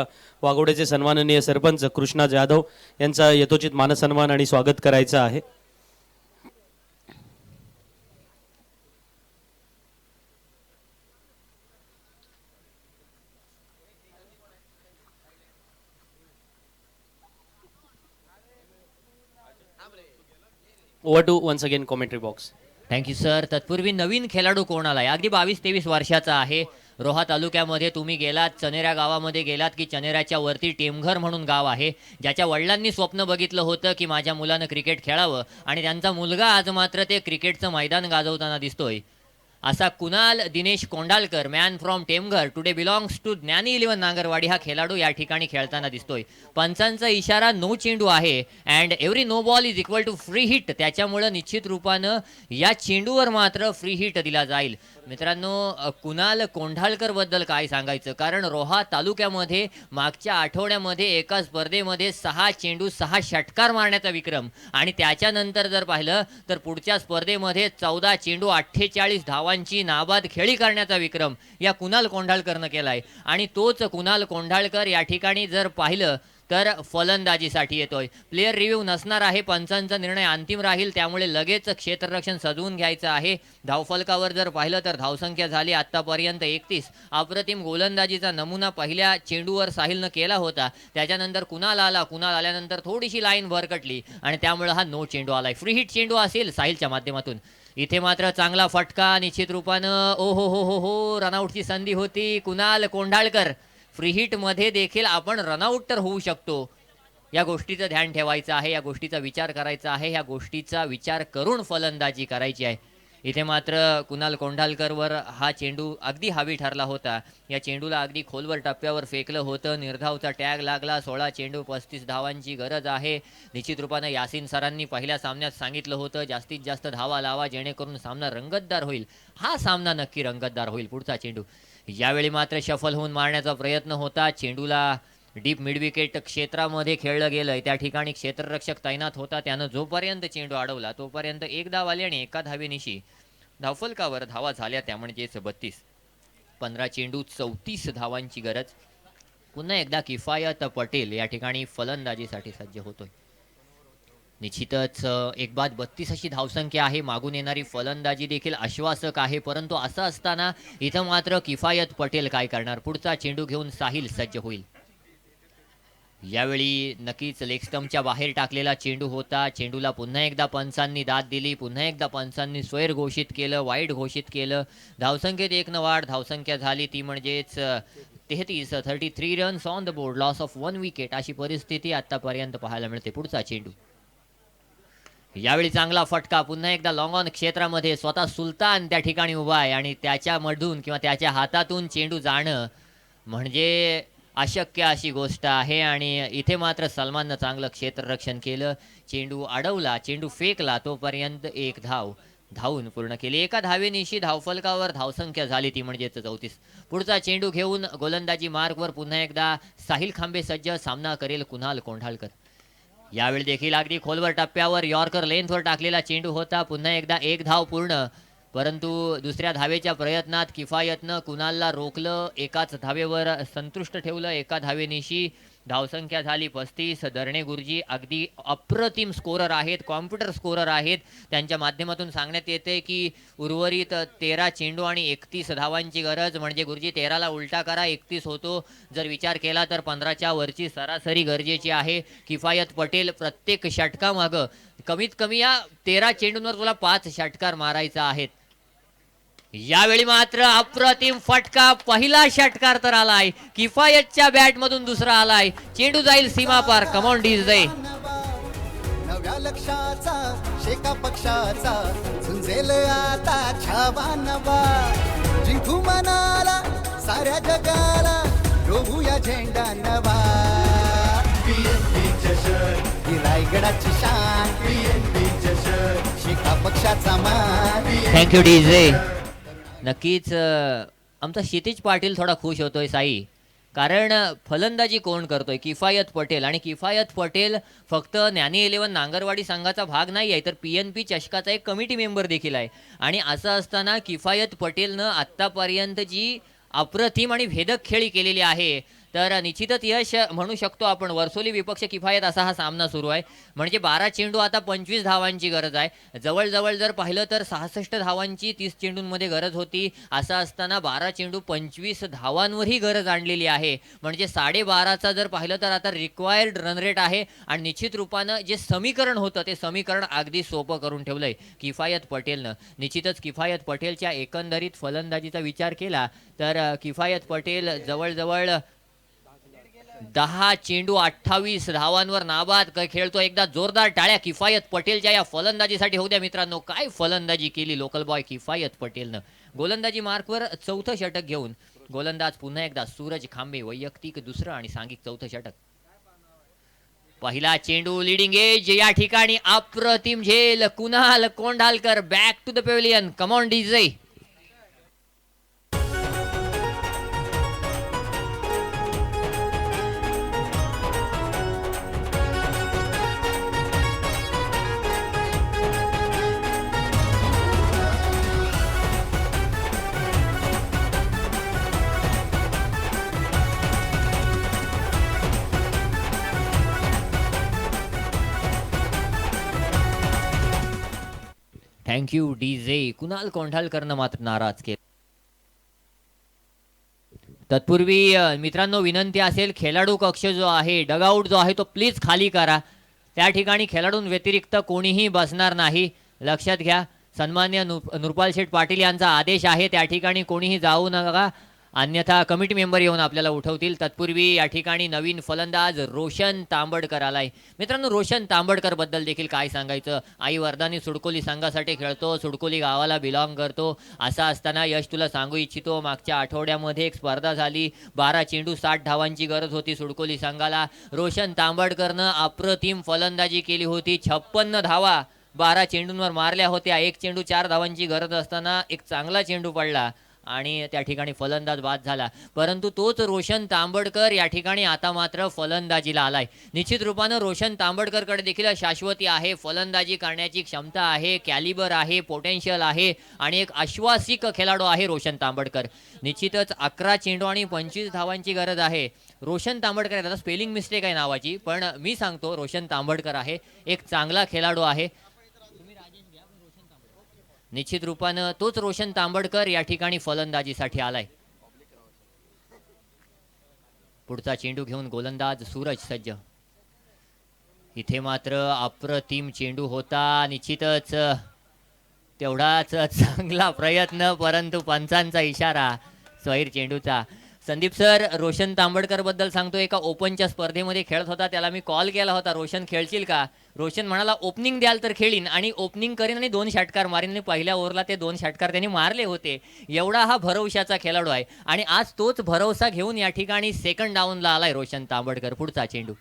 वाघोड्याचे सन्माननीय सरपंच कृष्णा जाधव यांचा यथोचित मानसन्मान आणि स्वागत करायचं आहे. Over to once again commentary box. Thank you sir. तत्पूर्वी नवीन खेळाडू कोण आलाय? अगदी 22-23 वर्षाचा आहे. रोहा तालुक्यामध्ये तुम्ही गेलात, चनेरा गावामध्ये गेलात की चनेराच्या वरती टेमघर म्हणून गाव आहे, ज्याच्या वडिलांनी स्वप्न बघितलं होतं की माझ्या मुलानं क्रिकेट खेळावं आणि त्यांचा मुलगा आज मात्र ते क्रिकेटचं मैदान गाजवताना दिसतोय. असा Kunal Dinesh Kondalkar, man from Temghar, today belongs to Gyani 11 नांगरवाडी, हा खेळाडू या ठिकाणी खेळताना दिसतोय. पंचांचा इशारा नो चेंडू आहे and every no ball is equal to free hit. त्याच्यामुळं निश्चित रूपानं या चेंडूवर मात्र फ्री हिट दिला जाईल. मित्रांनो, कुणाल कोंढाळकर बद्दल काय सांगायचं, कारण रोहा तालुक्यामध्ये मागच्या आठवड्यामध्ये एका स्पर्धेमध्ये 6 चेंडू 6 षटकार मारण्याचा विक्रम आणि त्याच्यानंतर जर पाहिलं तर पुढच्या स्पर्धेमध्ये 14 चेंडू 48 धावांची नाबाद खेळी करण्याचा विक्रम या कुणाल कोंढाळकरनं केलाय. आणि तोच कुणाल कोंढाळकर या ठिकाणी जर पाहिलं तर फलंदाजीसाठी येतोय. प्लेयर रिव्ह्यू नसणार आहे, पंचांचा निर्णय अंतिम राहील, त्यामुळे लगेच क्षेत्ररक्षण सजवून घ्यायचं आहे. धावफलकावर जर पाहिलं तर धावसंख्या झाली आत्तापर्यंत 31. अप्रतिम गोलंदाजीचा नमुना पहिल्या चेंडूवर साहिलनं केला होता, त्याच्यानंतर कुणाल आला, कुणाल आल्यानंतर थोडीशी लाईन भरकटली आणि त्यामुळे हा नो चेंडू आलाय. फ्री हिट चेंडू असेल साहिलच्या माध्यमातून. इथे मात्र चांगला फटका निश्चित रूपानं. ओ हो हो हो हो, रनआउटची संधी होती. कुणाल कोंढाळकर, फ्री हिटमध्ये देखील आपण रनआउट तर होऊ शकतो, या गोष्टीचं ध्यान ठेवायचं आहे, या गोष्टीचा विचार करायचा आहे, या गोष्टीचा विचार करून फलंदाजी करायची आहे. इथे मात्र कुणाल कोंढाळकरवर हा चेंडू अगदी हावी ठरला होता. या चेंडूला अगदी खोलवर टप्प्यावर फेकलं होतं. निर्धावचा टॅग लागला. 16 चेंडू 35 धावांची गरज आहे. निश्चित रूपानं यासीन सरांनी पहिल्या सामन्यात सांगितलं होतं जास्तीत जास्त धावा लावा जेणेकरून सामना रंगतदार होईल. हा सामना नक्की रंगतदार होईल. पुढचा चेंडू यावेळी मात्र शफल होऊन मारण्याचा प्रयत्न होता. चेंडूला डीप मिडविकेट क्षेत्रामध्ये खेळलं गेलंय, त्या ठिकाणी क्षेत्ररक्षक तैनात होता. त्यानं जोपर्यंत चेंडू अडवला तोपर्यंत एक धाव आली आणि एका धावेनिशी धावफलकावर धावा झाल्या, त्या म्हणजेच 32. 15 चेंडू 34 धावांची गरज. पुन्हा एकदा किफायत पटेल या ठिकाणी फलंदाजीसाठी सज्ज होतोय. निश्चितच एक बाद 32 अशी धावसंख्या आहे. मागून येणारी फलंदाजी देखील आश्वासक आहे, परंतु असं असताना इथं मात्र किफायत पटेल काय करणार? पुढचा चेंडू घेऊन साहिल सज्ज होईल. यावेळी नक्कीच लेग स्टंपच्या बाहेर टाकलेला चेंडू होता. चेंडूला पुन्हा एकदा पंचांनी दाद दिली, पुन्हा एकदा पंचांनी स्वैर घोषित केलं, वाईट घोषित केलं. धावसंख्येत 1 न वाढ धावसंख्या झाली ती म्हणजेच 33 runs on the board, loss of 1 wicket अशी परिस्थिती आतापर्यंत पाहायला मिळते. पुढचा चेंडू यावेळी चांगला फटका. पुन्हा एकदा लॉंग ऑन क्षेत्रामध्ये स्वतः सुलतान त्या ठिकाणी उभा आहे आणि त्याच्यामधून किंवा त्याच्या हातातून चेंडू जाणं म्हणजे अशक्य अशी गोष्ट आहे. आणि इथे मात्र सलमाननं चांगलं क्षेत्ररक्षण केलं. चेंडू अडवला, चेंडू फेकला, तोपर्यंत एक धाव धावून पूर्ण केली. एका धावेनिशी धावफलकावर धावसंख्या झाली ती म्हणजेच 34. पुढचा चेंडू घेऊन गोलंदाजी मार्गवर पुन्हा एकदा साहिल खांबे सज्ज. सामना करेल कुणाल कोंढाळकर. यावेळी देखील अगदी खोलवर टप्प्यावर यॉर्कर लेंथवर टाकलेला चेंडू होता. पुन्हा एकदा एक धाव पूर्ण, परंतु दुसऱ्या धावेच्या प्रयत्नात किफायतनं कुणालला रोखलं. एकाच धावेवर संतुष्ट ठेवलं. एका धावेनिशी धावसंख्या झाली 35. दरणे गुरुजी अगदी अप्रतिम स्कोरर आहेत, कॉम्प्युटर स्कोरर आहेत. त्यांच्या माध्यमातून सांगण्यात येते की उर्वरित 13 चेंडू आणि 31 धावांची गरज, म्हणजे गुरुजी 13ला उलटा करा 31 होतो. जर विचार केला तर 15च्या वरची सरासरी गरजेची आहे. किफायत पटेल प्रत्येक षटकामागं कमीत कमी या 13 चेंडूंवर तुला 5 षटकार मारायचा आहेत. यावेळी मात्र अप्रतिम फटका. पहिला षटकार तर आलाय, किफायतच्या बॅट मधून दुसरा आलाय. चेंडू जाईल सीमा पार. Come on DJ. नव्या लक्षाचा शेका पक्षाचा झुंजेल आता छावा नवा. जिंकू मनाला साऱ्या जगाला रोवूया झेंडा नवा. ही रायगडाची शान, शेका पक्षाचा मान. Thank you DJ. नक्कीच आमचा क्षितिज पाटील थोडा खुश होतोय साई, कारण फलंदाजी कोण करतोय? किफायत पटेल. आणि किफायत पटेल फक्त ज्ञानी 11 नांगरवाडी संघाचा भाग नाही आहे, तर PNP चषकाचा एक कमिटी मेंबर देखील आहे. आणि असं असताना किफायत पटेलनं आत्तापर्यंत जी अप्रतिम आणि भेदक खेळी केलेली आहे, तर निश्चितच यश म्हणू शकतो आपण. वर्सोली विपक्ष किफायत असा हा सामना सुरू आहे. म्हणजे 12 चेंडू आता 25 धावांची गरज आहे. जवळजवळ जर पाहिलं तर 66 धावांची 30 चेंडूंमध्ये गरज होती. असं असताना 12 चेंडू 25 धावांवरही गरज आणलेली आहे. म्हणजे 12.5चा जर पाहिलं तर आता रिक्वायर्ड रन रेट आहे. आणि निश्चित रूपानं जे समीकरण होतं ते समीकरण अगदी सोपं करून ठेवलंय किफायत पटेलनं. निश्चितच किफायत पटेलच्या एकंदरीत फलंदाजीचा विचार केला तर किफायत पटेल जवळजवळ 10 चेंडू 28 धावांवर नाबाद खेळतो. एकदा जोरदार टाळ्या किफायत पटेलच्या या फलंदाजीसाठी होऊ द्या मित्रांनो. काय फलंदाजी केली लोकल बॉय किफायत पटेलनं. गोलंदाजी मार्कवर 4थं षटक घेऊन गोलंदाज पुन्हा एकदा सूरज खांबे. वैयक्तिक 2रं आणि सांघिक 4थं षटक. पहिला चेंडू लिडिंग एज या ठिकाणी अप्रतिम झेल. Kunal Kondhalkar back to the pavilion. Come on DJ. Thank you DJ. कुणाल कोंढालकरनं मात्र नाराज केलं. तत्पूर्वी मित्रांनो विनंती असेल, खेळाडू कक्ष जो आहे, डगआउट जो आहे तो प्लीज खाली करा. त्या ठिकाणी खेळाडूंव्यतिरिक्त कोणीही बसणार नाही, लक्षात घ्या. सन्मान्य नृपाल शेठ पाटील यांचा आदेश आहे, त्या ठिकाणी कोणीही जाऊ नका, अन्यथा कमिटी मेंबर येऊन आपल्याला उठवतील. तत्पूर्वी या ठिकाणी नवीन फलंदाज रोशन तांबडकर आलाय. मित्रांनो रोशन तांबडकर बद्दल देखील काय सांगायचं. आई वरदानी सुडकोली संघासाठी खेळतो, सुडकोली गावाला बिलॉंग करतो. असं असताना यश तुला सांगू इच्छितो, मागच्या आठवड्यामध्ये एक स्पर्धा झाली, 12 चेंडू 60 धावांची गरज होती सुडकोली संघाला. रोशन तांबडकरनं अप्रतिम फलंदाजी केली होती. 56 धावा 12 चेंडूंवर मारल्या होत्या. एक चेंडू 4 धावांची गरज असताना एक चांगला चेंडू पडला आणि त्या ठिकाणी फलंदाज बाद झाला. परंतु तोच रोशन तांबडकर या ठिकाणी आता मात्र फलंदाजीला आलाय. निश्चित रूपानं रोशन तांबडकरकडे देखील शाश्वती आहे, फलंदाजी करण्याची क्षमता आहे, कॅलिबर आहे, पोटेन्शियल आहे आणि एक आश्वासिक खेळाडू आहे रोशन तांबडकर. निश्चितच 11 चेंडू आणि 25 धावांची गरज आहे. रोशन तांबडकर, आता स्पेलिंग मिस्टेक आहे नावाची, पण मी सांगतो रोशन तांबडकर आहे, एक चांगला खेळाडू आहे. निश्चित रूपानं तोच रोशन तांबडकर या ठिकाणी फलंदाजीसाठी आलाय. पुढचा चेंडू घेऊन गोलंदाज सूरज सज्ज. इथे मात्र अप्रतिम चेंडू होता. निश्चितच तेवढाच चांगला प्रयत्न, परंतु पंचांचा इशारा स्वैर चेंडूचा. संदीप सर, रोशन तांबडकर बद्दल सांगतो, एका ओपनच्या स्पर्धेमध्ये खेळत होता, त्याला मी कॉल केला होता, रोशन खेळशील का? रोशन म्हणाला ओपनिंग द्याल तर खेळीन, आणि ओपनिंग करीन आणि 2 षटकार मारीन. आणि पहिल्या ओव्हरला ते 2 षटकार त्यांनी मारले होते. एवढा हा भरवशाचा खेळाडू आहे आणि आज तोच भरवसा घेऊन या ठिकाणी सेकंड डाऊनला आलाय रोशन तांबडकर. पुढचा चेंडू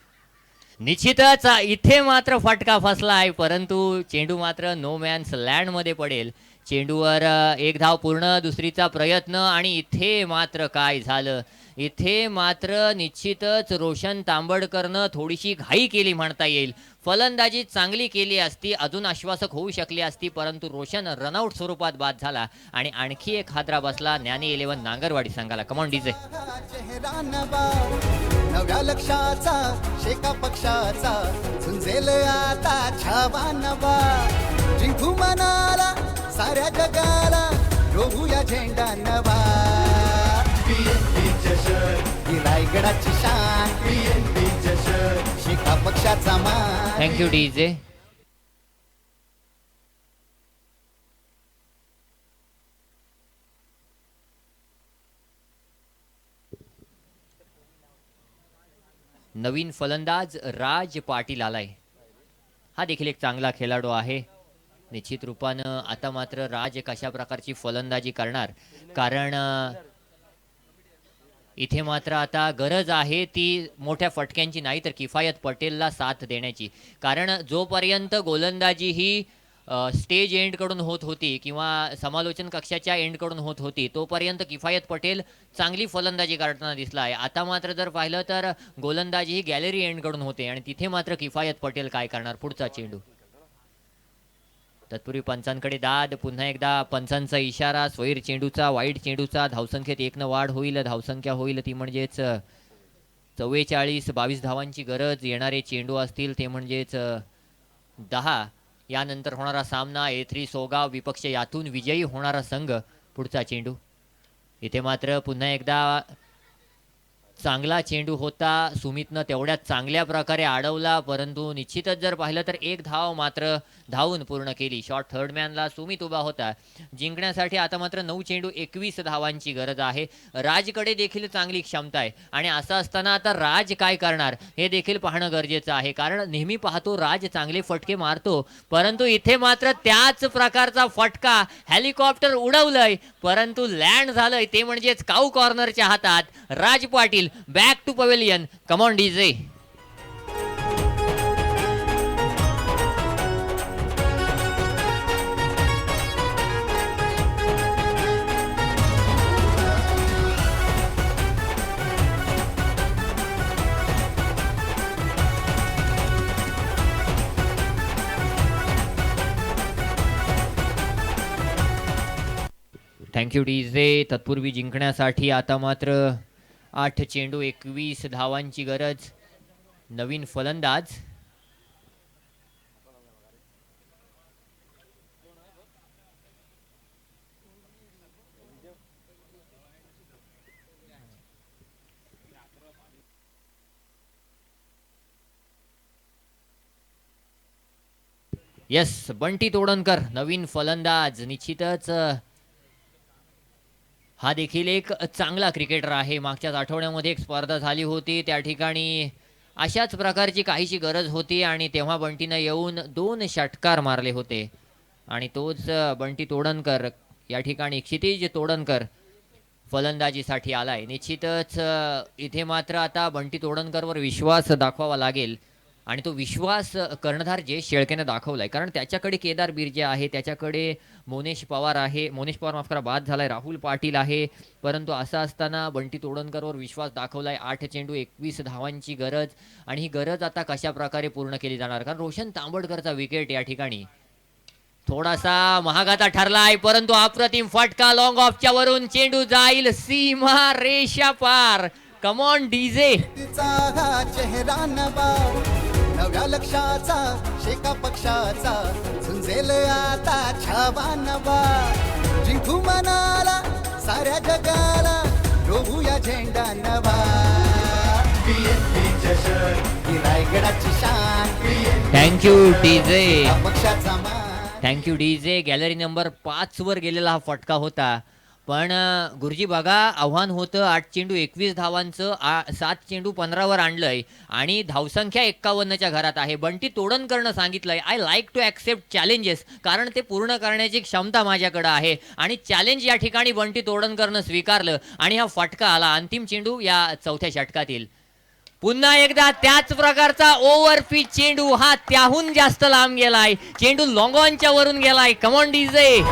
निश्चितच इथे मात्र फटका फसला आहे, परंतु चेंडू मात्र नो मॅन्स लँडमध्ये पडेल. चेंडूवर 1 धाव पूर्ण, दुसरीचा प्रयत्न, आणि इथे मात्र काय झालं, इथे मात्र निश्चितच रोशन तांबडकरनं थोडीशी घाई केली म्हणता येईल. फलंदाजी चांगली केली असती, अजून आश्वासक होऊ शकली असती, परंतु रोशन रनआउट स्वरूपात बाद झाला आणि आणखी एक हादरा बसला ज्ञानी 11 नांगरवाडी संघाला. Come on DJ. चेहरा नवा नव्या लक्षाचा, शेका पक्षाचा झुंजेल आता छावा नवा. जिंकू मनाला साऱ्या जगाला, रोवूया झेंडा नवा. PNP चषक ही रायगडाची शान, PNP चषक शेका पक्षाचा मान. Thank you DJ. नवीन फलंदाज राज पाटील आलाय. हा देखील एक चांगला खेळाडू आहे. निश्चित रूपानं आता मात्र राज कशा प्रकारची फलंदाजी करणार, कारण इथे मात्र आता गरज आहे ती मोठ्या फटक्यांची नाही, तर किफायत पटेलला साथ देण्याची. कारण जोपर्यंत गोलंदाजी ही स्टेज एंडकडून होत होती किंवा समालोचन कक्षाच्या एंडकडून होत होती तोपर्यंत किफायत पटेल चांगली फलंदाजी करताना दिसला आहे. आता मात्र जर पाहिलं तर गोलंदाजी ही गॅलरी एंडकडून होते आणि तिथे मात्र किफायत पटेल काय करणार. पुढचा चेंडू तत्पूर्वी पंचांकडे दाद. पुन्हा एकदा पंचांचा इशारा. स्वैर चेंडूचा, वाईट चेंडूचा. धावसंख्येत 1 वाढ होईल. धावसंख्या होईल ती म्हणजेच 44. 22 धावांची गरज. येणारे चेंडू असतील ते म्हणजेच 10. यानंतर होणारा सामना A3 सोगाव विपक्ष यातून विजयी होणारा संघ. पुढचा चेंडू इथे मात्र पुन्हा एकदा चांगला चेंडू होता. सुमितनं तेवढ्याच चांगल्या प्रकारे अडवला परंतु निश्चितच जर पाहिलं तर 1 धाव मात्र धावून पूर्ण केली. शॉर्ट थर्ड मॅनला सुमित उभा होता. जिंकण्यासाठी आता मात्र 9 चेंडू 21 धावांची गरज आहे. राजकडे देखील चांगली क्षमता आहे आणि असं असताना आता राज काय करणार हे देखील पाहणं गरजेचं आहे. कारण नेहमी पाहतो राज चांगले फटके मारतो परंतु इथे मात्र त्याच प्रकारचा फटका हेलिकॉप्टर उडवलंय परंतु लँड झालंय ते म्हणजेच काऊ कॉर्नरच्या हातात. Raj Patil back to pavilion. Come on DJ. Thank you DJ. तत्पूर्वी जिंकण्यासाठी आता मात्र 8 चेंडू 21 धावांची गरज. नवीन फलंदाज यस बंटी तोडणकर नवीन फलंदाज. निश्चितच हा देखील एक चांगला क्रिकेटर आहे. मागच्याच आठवड्यामध्ये एक स्पर्धा झाली होती त्या ठिकाणी अशाच प्रकारची काहीशी गरज होती आणि तेव्हा बंटीनं येऊन 2 षटकार मारले होते आणि तोच बंटी तोडणकर या ठिकाणी क्षितिज तोडणकर फलंदाजीसाठी आलाय. निश्चितच इथे मात्र आता बंटी तोडणकरवर विश्वास दाखवावा लागेल आणि तो विश्वास कर्णधार जयेश शेळकेने दाखवलाय. कारण त्याच्याकडे केदार बिर्जे आहे, त्याच्याकडे मोनेश पवार आहे, मोनेश पवार माफ करा बाद झालाय, राहुल पाटील आहे परंतु असं असताना बंटी तोडणकरवर विश्वास दाखवलाय. 8 चेंडू 21 धावांची गरज आणि ही गरज आता कशा प्रकारे पूर्ण केली जाणार. कारण रोशन तांबडकरचा विकेट या ठिकाणी थोडासा महागाचा ठरलाय परंतु अप्रतिम फटका लॉंग ऑफच्या वरून. चेंडू जाईल सीमा रेषा पार. कम ऑन डीजे. तिचा हा चेहरा नवा नव्या लक्षाचा शेका पक्षाचा झुंजेल आता छावा नवा. जिंकू मनाला साऱ्या जगाला रोवूया झेंडा नवा. PNP चषक ही रायगडाची शान. Thank you DJ. पक्षाचा मान. Thank you DJ. गॅलरी नंबर 5 वर गेलेला हा फटका होता पण गुरुजी बघा आव्हान होतं 8 चेंडू 21 धावांचं. 7 चेंडू 15 वर आणलंय आणि धावसंख्या 51च्या घरात आहे. बंटी तोडणकरनं सांगितलंय I like to accept challenges कारण ते पूर्ण करण्याची क्षमता माझ्याकडे आहे आणि चॅलेंज या ठिकाणी बंटी तोडणकरनं स्वीकारलं आणि हा फटका आला. अंतिम चेंडू या 4थ्या षटकातील. पुन्हा एकदा त्याच प्रकारचा ओव्हर पिच चेंडू हा त्याहून जास्त लांब गेलाय. चेंडू लॉंग ऑनच्या वरून गेलाय. कम ऑन डीजे.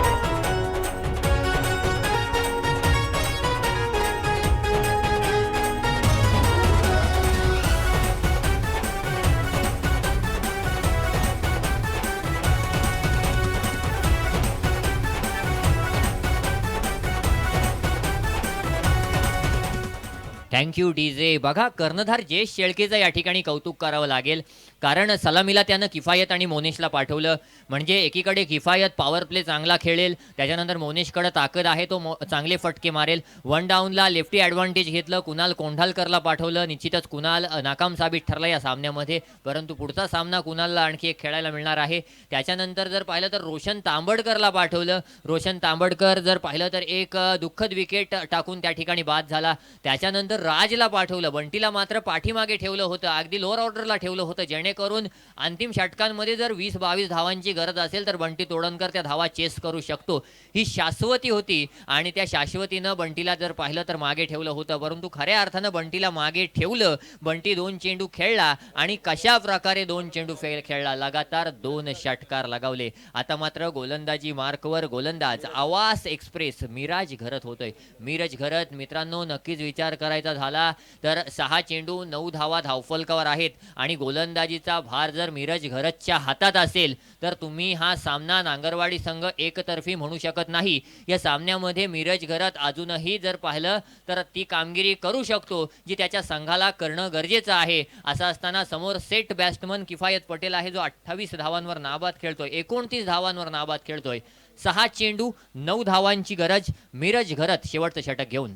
Thank you DJ. बघा कर्णधार जयेश शेळकेचं या ठिकाणी कौतुक करावं लागेल कारण सलामीला त्यानं किफायत आणि मोनेशला पाठवलं. म्हणजे एकीकडे किफायत पॉवर प्ले चांगला खेळेल त्याच्यानंतर मोनेशकडे ताकद आहे तो चांगले फटके मारेल. 1 डाऊनला लेफ्टी ॲडव्हान्टेज घेतलं. कुणाल कोंढालकरला पाठवलं. निश्चितच कुणाल नाकाम साबित ठरला या सामन्यामध्ये परंतु पुढचा सामना कुणालला आणखी एक खेळायला मिळणार आहे. त्याच्यानंतर जर पाहिलं तर रोशन तांबडकरला पाठवलं. रोशन तांबडकर जर पाहिलं तर एक दुःखद विकेट टाकून त्या ठिकाणी बाद झाला. त्याच्यानंतर राजला पाठवलं. बंटीला मात्र पाठीमागे ठेवलं होतं, अगदी लोअर ऑर्डरला ठेवलं होतं, जेणेकरून अंतिम षटकांमध्ये जर 20-22 धावांची गरज असेल तर बंटी तोडणकर त्या धावा चेस करू शकतो. ही शाश्वती होती आणि त्या शाश्वतीनं बंटीला जर पाहिलं तर मागे ठेवलं होतं. परंतु खऱ्या अर्थानं बंटीला मागे ठेवलं. बंटी 2 चेंडू खेळला आणि कशा प्रकारे 2 चेंडू खेळला, लगातार 2 षटकार लगावले. आता मात्र गोलंदाजी मार्कवर गोलंदाज आवास एक्सप्रेस मिराज घरत होतोय. मिराज घरत मित्रांनो, नक्कीच विचार करायचा झाला तर 6 चेंडू 9 धावा धावफलकावर आहेत आणि गोलंदाजीचा भार जर मिराज घरतच्या हातात असेल तर तुम्ही हा सामना नांगरवाडी संघ एकतर्फी म्हणू शकत नाही. या सामन्यामध्ये मिराज घरत अजूनही जर पाहिलं तर ती कामगिरी करू शकतो जी त्याच्या संघाला करणं गरजेचं आहे. असं असताना समोर सेट बॅट्समन किफायत पटेल आहे जो 28 धावांवर नाबाद खेळतोय, 29 धावांवर नाबाद खेळतोय. 6 चेंडू 9 धावांची गरज, मिराज घरत शेवटचं षटक घेऊन.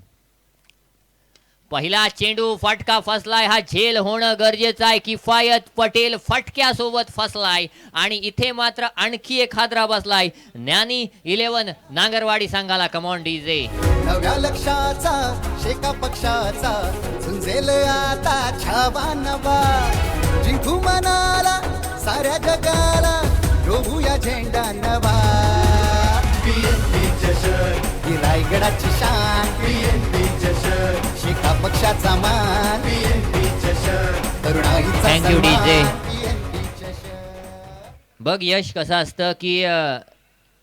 पहिला चेंडू फटका फसलाय, हा झेल होणं गरजेचं आहे. किफायत पटेल फटक्यासोबत फसलाय आणि इथे मात्र आणखी एक हादरा बसलाय. ज्ञानी 11 नांगरवाडी संघाला. Come on DJ. नव्या लक्षाचा शेका पक्षाचा झुंजेल आता छावा नवा. जिंकू मनाला साऱ्या जगाला रोवूया झेंडा नवा. PNP चषक ही रायगडाची शान. PNP चषक शेका पक्षाचा मान. PNP चषक तरुणाईचा Thank you, DJ. PNP चषक. बघ यश, कसं असतं की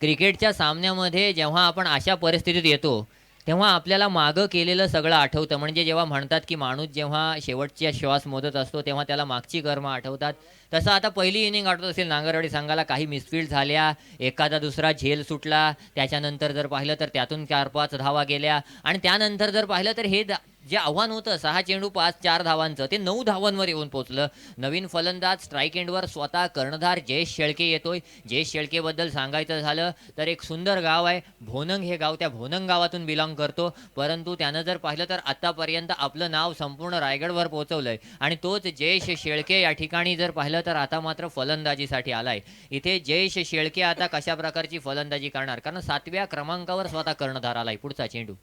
क्रिकेटच्या सामन्यामध्ये जेव्हा आपण अशा परिस्थितीत येतो तेव्हा आपल्याला मागं केलेलं सगळं आठवतं. म्हणजे जेव्हा म्हणतात की माणूस जेव्हा शेवटच्या श्वास मोजत असतो तेव्हा त्याला मागची कर्म आठवतात. तसं आता पहिली इनिंग आठवत असेल नांगरवाडी संघाला. काही मिसफील्ड झाल्या, एखादा दुसरा झेल सुटला, त्याच्यानंतर जर पाहिलं तर त्यातून 4-5 धावा गेल्या आणि त्यानंतर जर पाहिलं तर हे जे आव्हान होतं 6 चेंडू 5-4 धावांचं ते 9 धावांवर येऊन पोहोचलं. नवीन फलंदाज स्ट्राईक एंडवर स्वतः कर्णधार जयेश शेळके येतोय. जयेश शेळकेबद्दल सांगायचं झालं तर एक सुंदर गाव आहे भोनंग. हे गाव त्या भोनंग गावातून बिलॉंग करतो. परंतु त्यानं जर पाहिलं तर आतापर्यंत आपलं नाव संपूर्ण रायगडवर पोहोचवलंय आणि तोच जयेश शेळके या ठिकाणी जर पाहिलं तर आता मात्र फलंदाजीसाठी आलाय. इथे जयेश शेळके आता कशा प्रकारची फलंदाजी करणार, कारण 7व्या क्रमांकावर स्वतः कर्णधार आलाय. पुढचा चेंडू.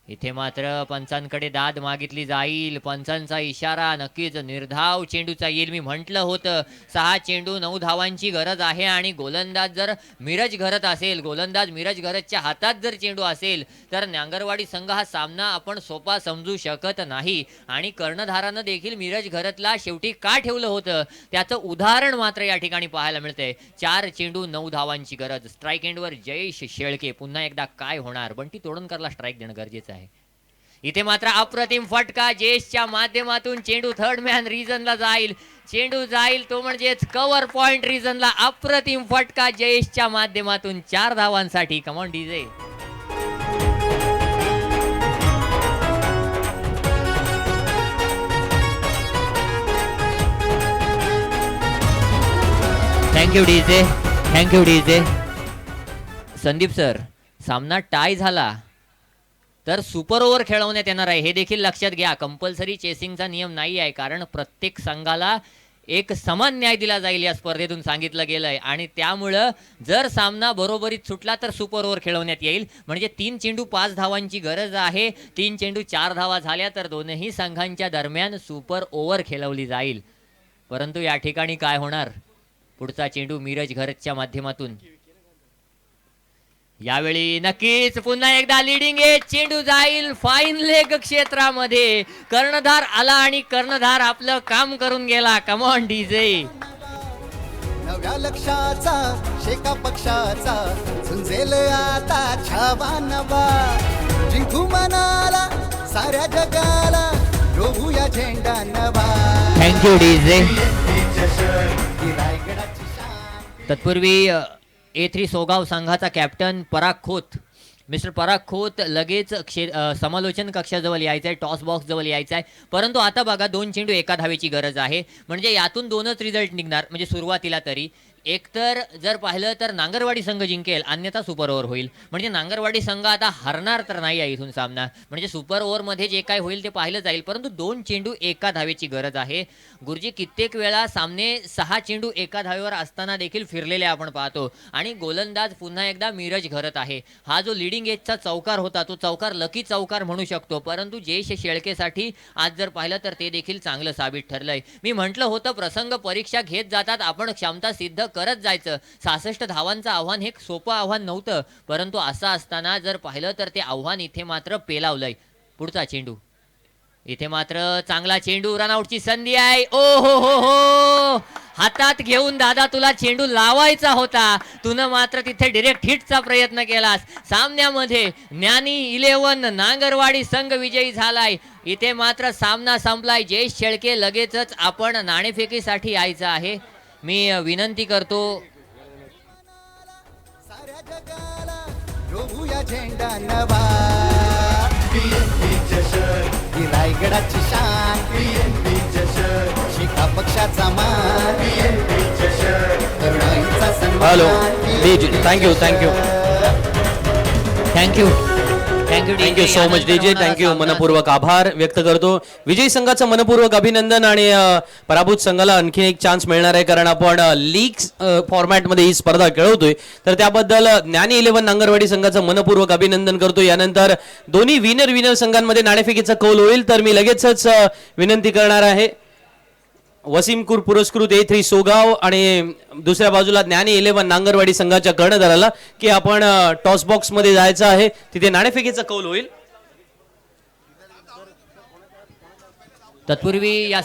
इथे मात्र पंचांकडे दाद मागितली जाईल. पंचांचा इशारा नक्कीच निर्धाव चेंडूचा येईल. मी म्हटलं होतं 6 चेंडू 9 धावांची गरज आहे आणि गोलंदाज जर मिराज घरत असेल, गोलंदाज मिराज घरतच्या हातात जर चेंडू असेल तर नांगरवाडी संघ हा सामना आपण सोपा समजू शकत नाही. आणि कर्णधारानं देखील मिराज घरतला शेवटी का ठेवलं होतं त्याचं उदाहरण मात्र या ठिकाणी पाहायला मिळतंय. 4 चेंडू 9 धावांची गरज. स्ट्राईक एंडवर जयेश शेळके. पुन्हा एकदा काय होणार, बंटी तोडणकरला स्ट्राईक देणं गरजेचं आहे. इथे मात्र अप्रतिम फटका जयेशच्या माध्यमातून. चेंडू थर्ड मॅन रिजनला जाईल. चेंडू जाईल तो म्हणजेच कव्हर पॉइंट रिजनला. अप्रतिम फटका जयेशच्या माध्यमातून 4 धावांसाठी. Come on DJ. Thank you DJ, thank you DJ. Sandeep sir, सामना टाय झाला तर सुपर ओव्हर खेळवण्यात येणार आहे हे देखील लक्षात घ्या. कंपल्सरी चेसिंगचा नियम नाही आहे, कारण प्रत्येक संघाला एक समान न्याय दिला जाईल या स्पर्धेतून सांगितलं गेलंय. आणि त्यामुळं जर सामना बरोबरीत सुटला तर सुपर ओव्हर खेळवण्यात येईल. म्हणजे 3 चेंडू 5 धावांची गरज आहे. 3 चेंडू 4 धावा झाल्या तर दोनही संघांच्या दरम्यान सुपर ओव्हर खेळवली जाईल. परंतु या ठिकाणी काय होणार, पुढचा चेंडू मिराज घरतच्या माध्यमातून. यावेळी नक्कीच पुन्हा एकदा लिडिंग एज. चेंडू जाईल फाईन लेग क्षेत्रामध्ये. कर्णधार आला आणि कर्णधार आपलं काम करून गेला. Come on DJ. नव्या लक्षाचा शेका पक्षाचा झुंजेल आता छावा नवा. जिंकू मनाला साऱ्या जगाला रोवूया झेंडा नवा. Thank you DJ. ही रायगडाची शान. तत्पूर्वी A3 सोगाव संघाचा कॅप्टन पराग खोत, मिस्टर पराग खोत लगेच समालोचन कक्षाजवळ यायचं आहे, टॉस बॉक्स जवळ यायचं आहे. परंतु आता बघा 2 चेंडू 1 धावेची गरज आहे. म्हणजे यातून 2च रिझल्ट निघणार. म्हणजे सुरुवातीला तरी एकतर जर पाहिलं तर नांगरवाडी संघ जिंकेल, अन्यथा सुपर ओव्हर होईल. म्हणजे नांगरवाडी संघ आता हरणार तर नाही आहे इथून सामना. म्हणजे सुपर ओव्हरमध्ये जे काय होईल ते पाहिलं जाईल. परंतु 2 चेंडू एका धावेची गरज आहे. गुरुजी कित्येक वेळा सामने 6 चेंडू एका धावेवर असताना देखील फिरलेले आपण पाहतो. आणि गोलंदाज पुन्हा एकदा मिरज घरत आहे. हा जो लिडिंग एजचा चौकार होता तो चौकार लकी चौकार म्हणू शकतो. परंतु जयेश शेळकेसाठी आज जर पाहिलं तर ते देखील चांगलं साबित ठरलंय. मी म्हटलं होतं प्रसंग परीक्षा घेत जातात, आपण क्षमता सिद्ध करत जायचं. 66 धावांचं आव्हान हे सोपं आव्हान नव्हतं. परंतु असं असताना जर पाहिलं तर ते आव्हान इथे मात्र पेलावलंय. पुढचा चेंडू इथे मात्र चांगला चेंडू, रनआउटची संधी आहे. ओ हो, हातात घेऊन दादा तुला चेंडू लावायचा होता, तुनं मात्र तिथे डिरेक्ट हिटचा प्रयत्न केलास. सामन्यामध्ये ज्ञानी 11 नांगरवाडी संघ विजयी झालाय. इथे मात्र सामना संपलाय. जयेश शेळके लगेचच आपण नाणेफेकीसाठी यायचं आहे. मी विनंती करतो साऱ्या जगाला रोवूया झेंडा नवा. PNP चषक ही रायगडाची शान. PNP चषक शेका पक्षाचा मान. PNP चषक तरुणाईचा सन्मान. Hello thank you thank you so much DJ. Thank you. मनपूर्वक आभार व्यक्त करतो. विजयी संघाचं मनपूर्वक अभिनंदन. आणि पराभूत संघाला आणखी एक चान्स मिळणार आहे, कारण आपण लीग फॉर्मॅटमध्ये ही स्पर्धा खेळवतोय. तर त्याबद्दल ज्ञानी 11 नांगरवाडी संघाचं मनपूर्वक अभिनंदन करतो. यानंतर दोन्ही विनर संघांमध्ये नाणेफेकीचा कौल होईल. तर मी लगेचच विनंती करणार आहे वसीमपूर पुरस्कृत A3 सोगाव आणि दुसऱ्या बाजूला ज्ञानी 11 नांगरवाडी संघाच्या कर्णधाराला की आपण टॉस बॉक्स मध्ये जायचं आहे, तिथे नाणेफेकीचा कौल होईल. तत्पूर्वी या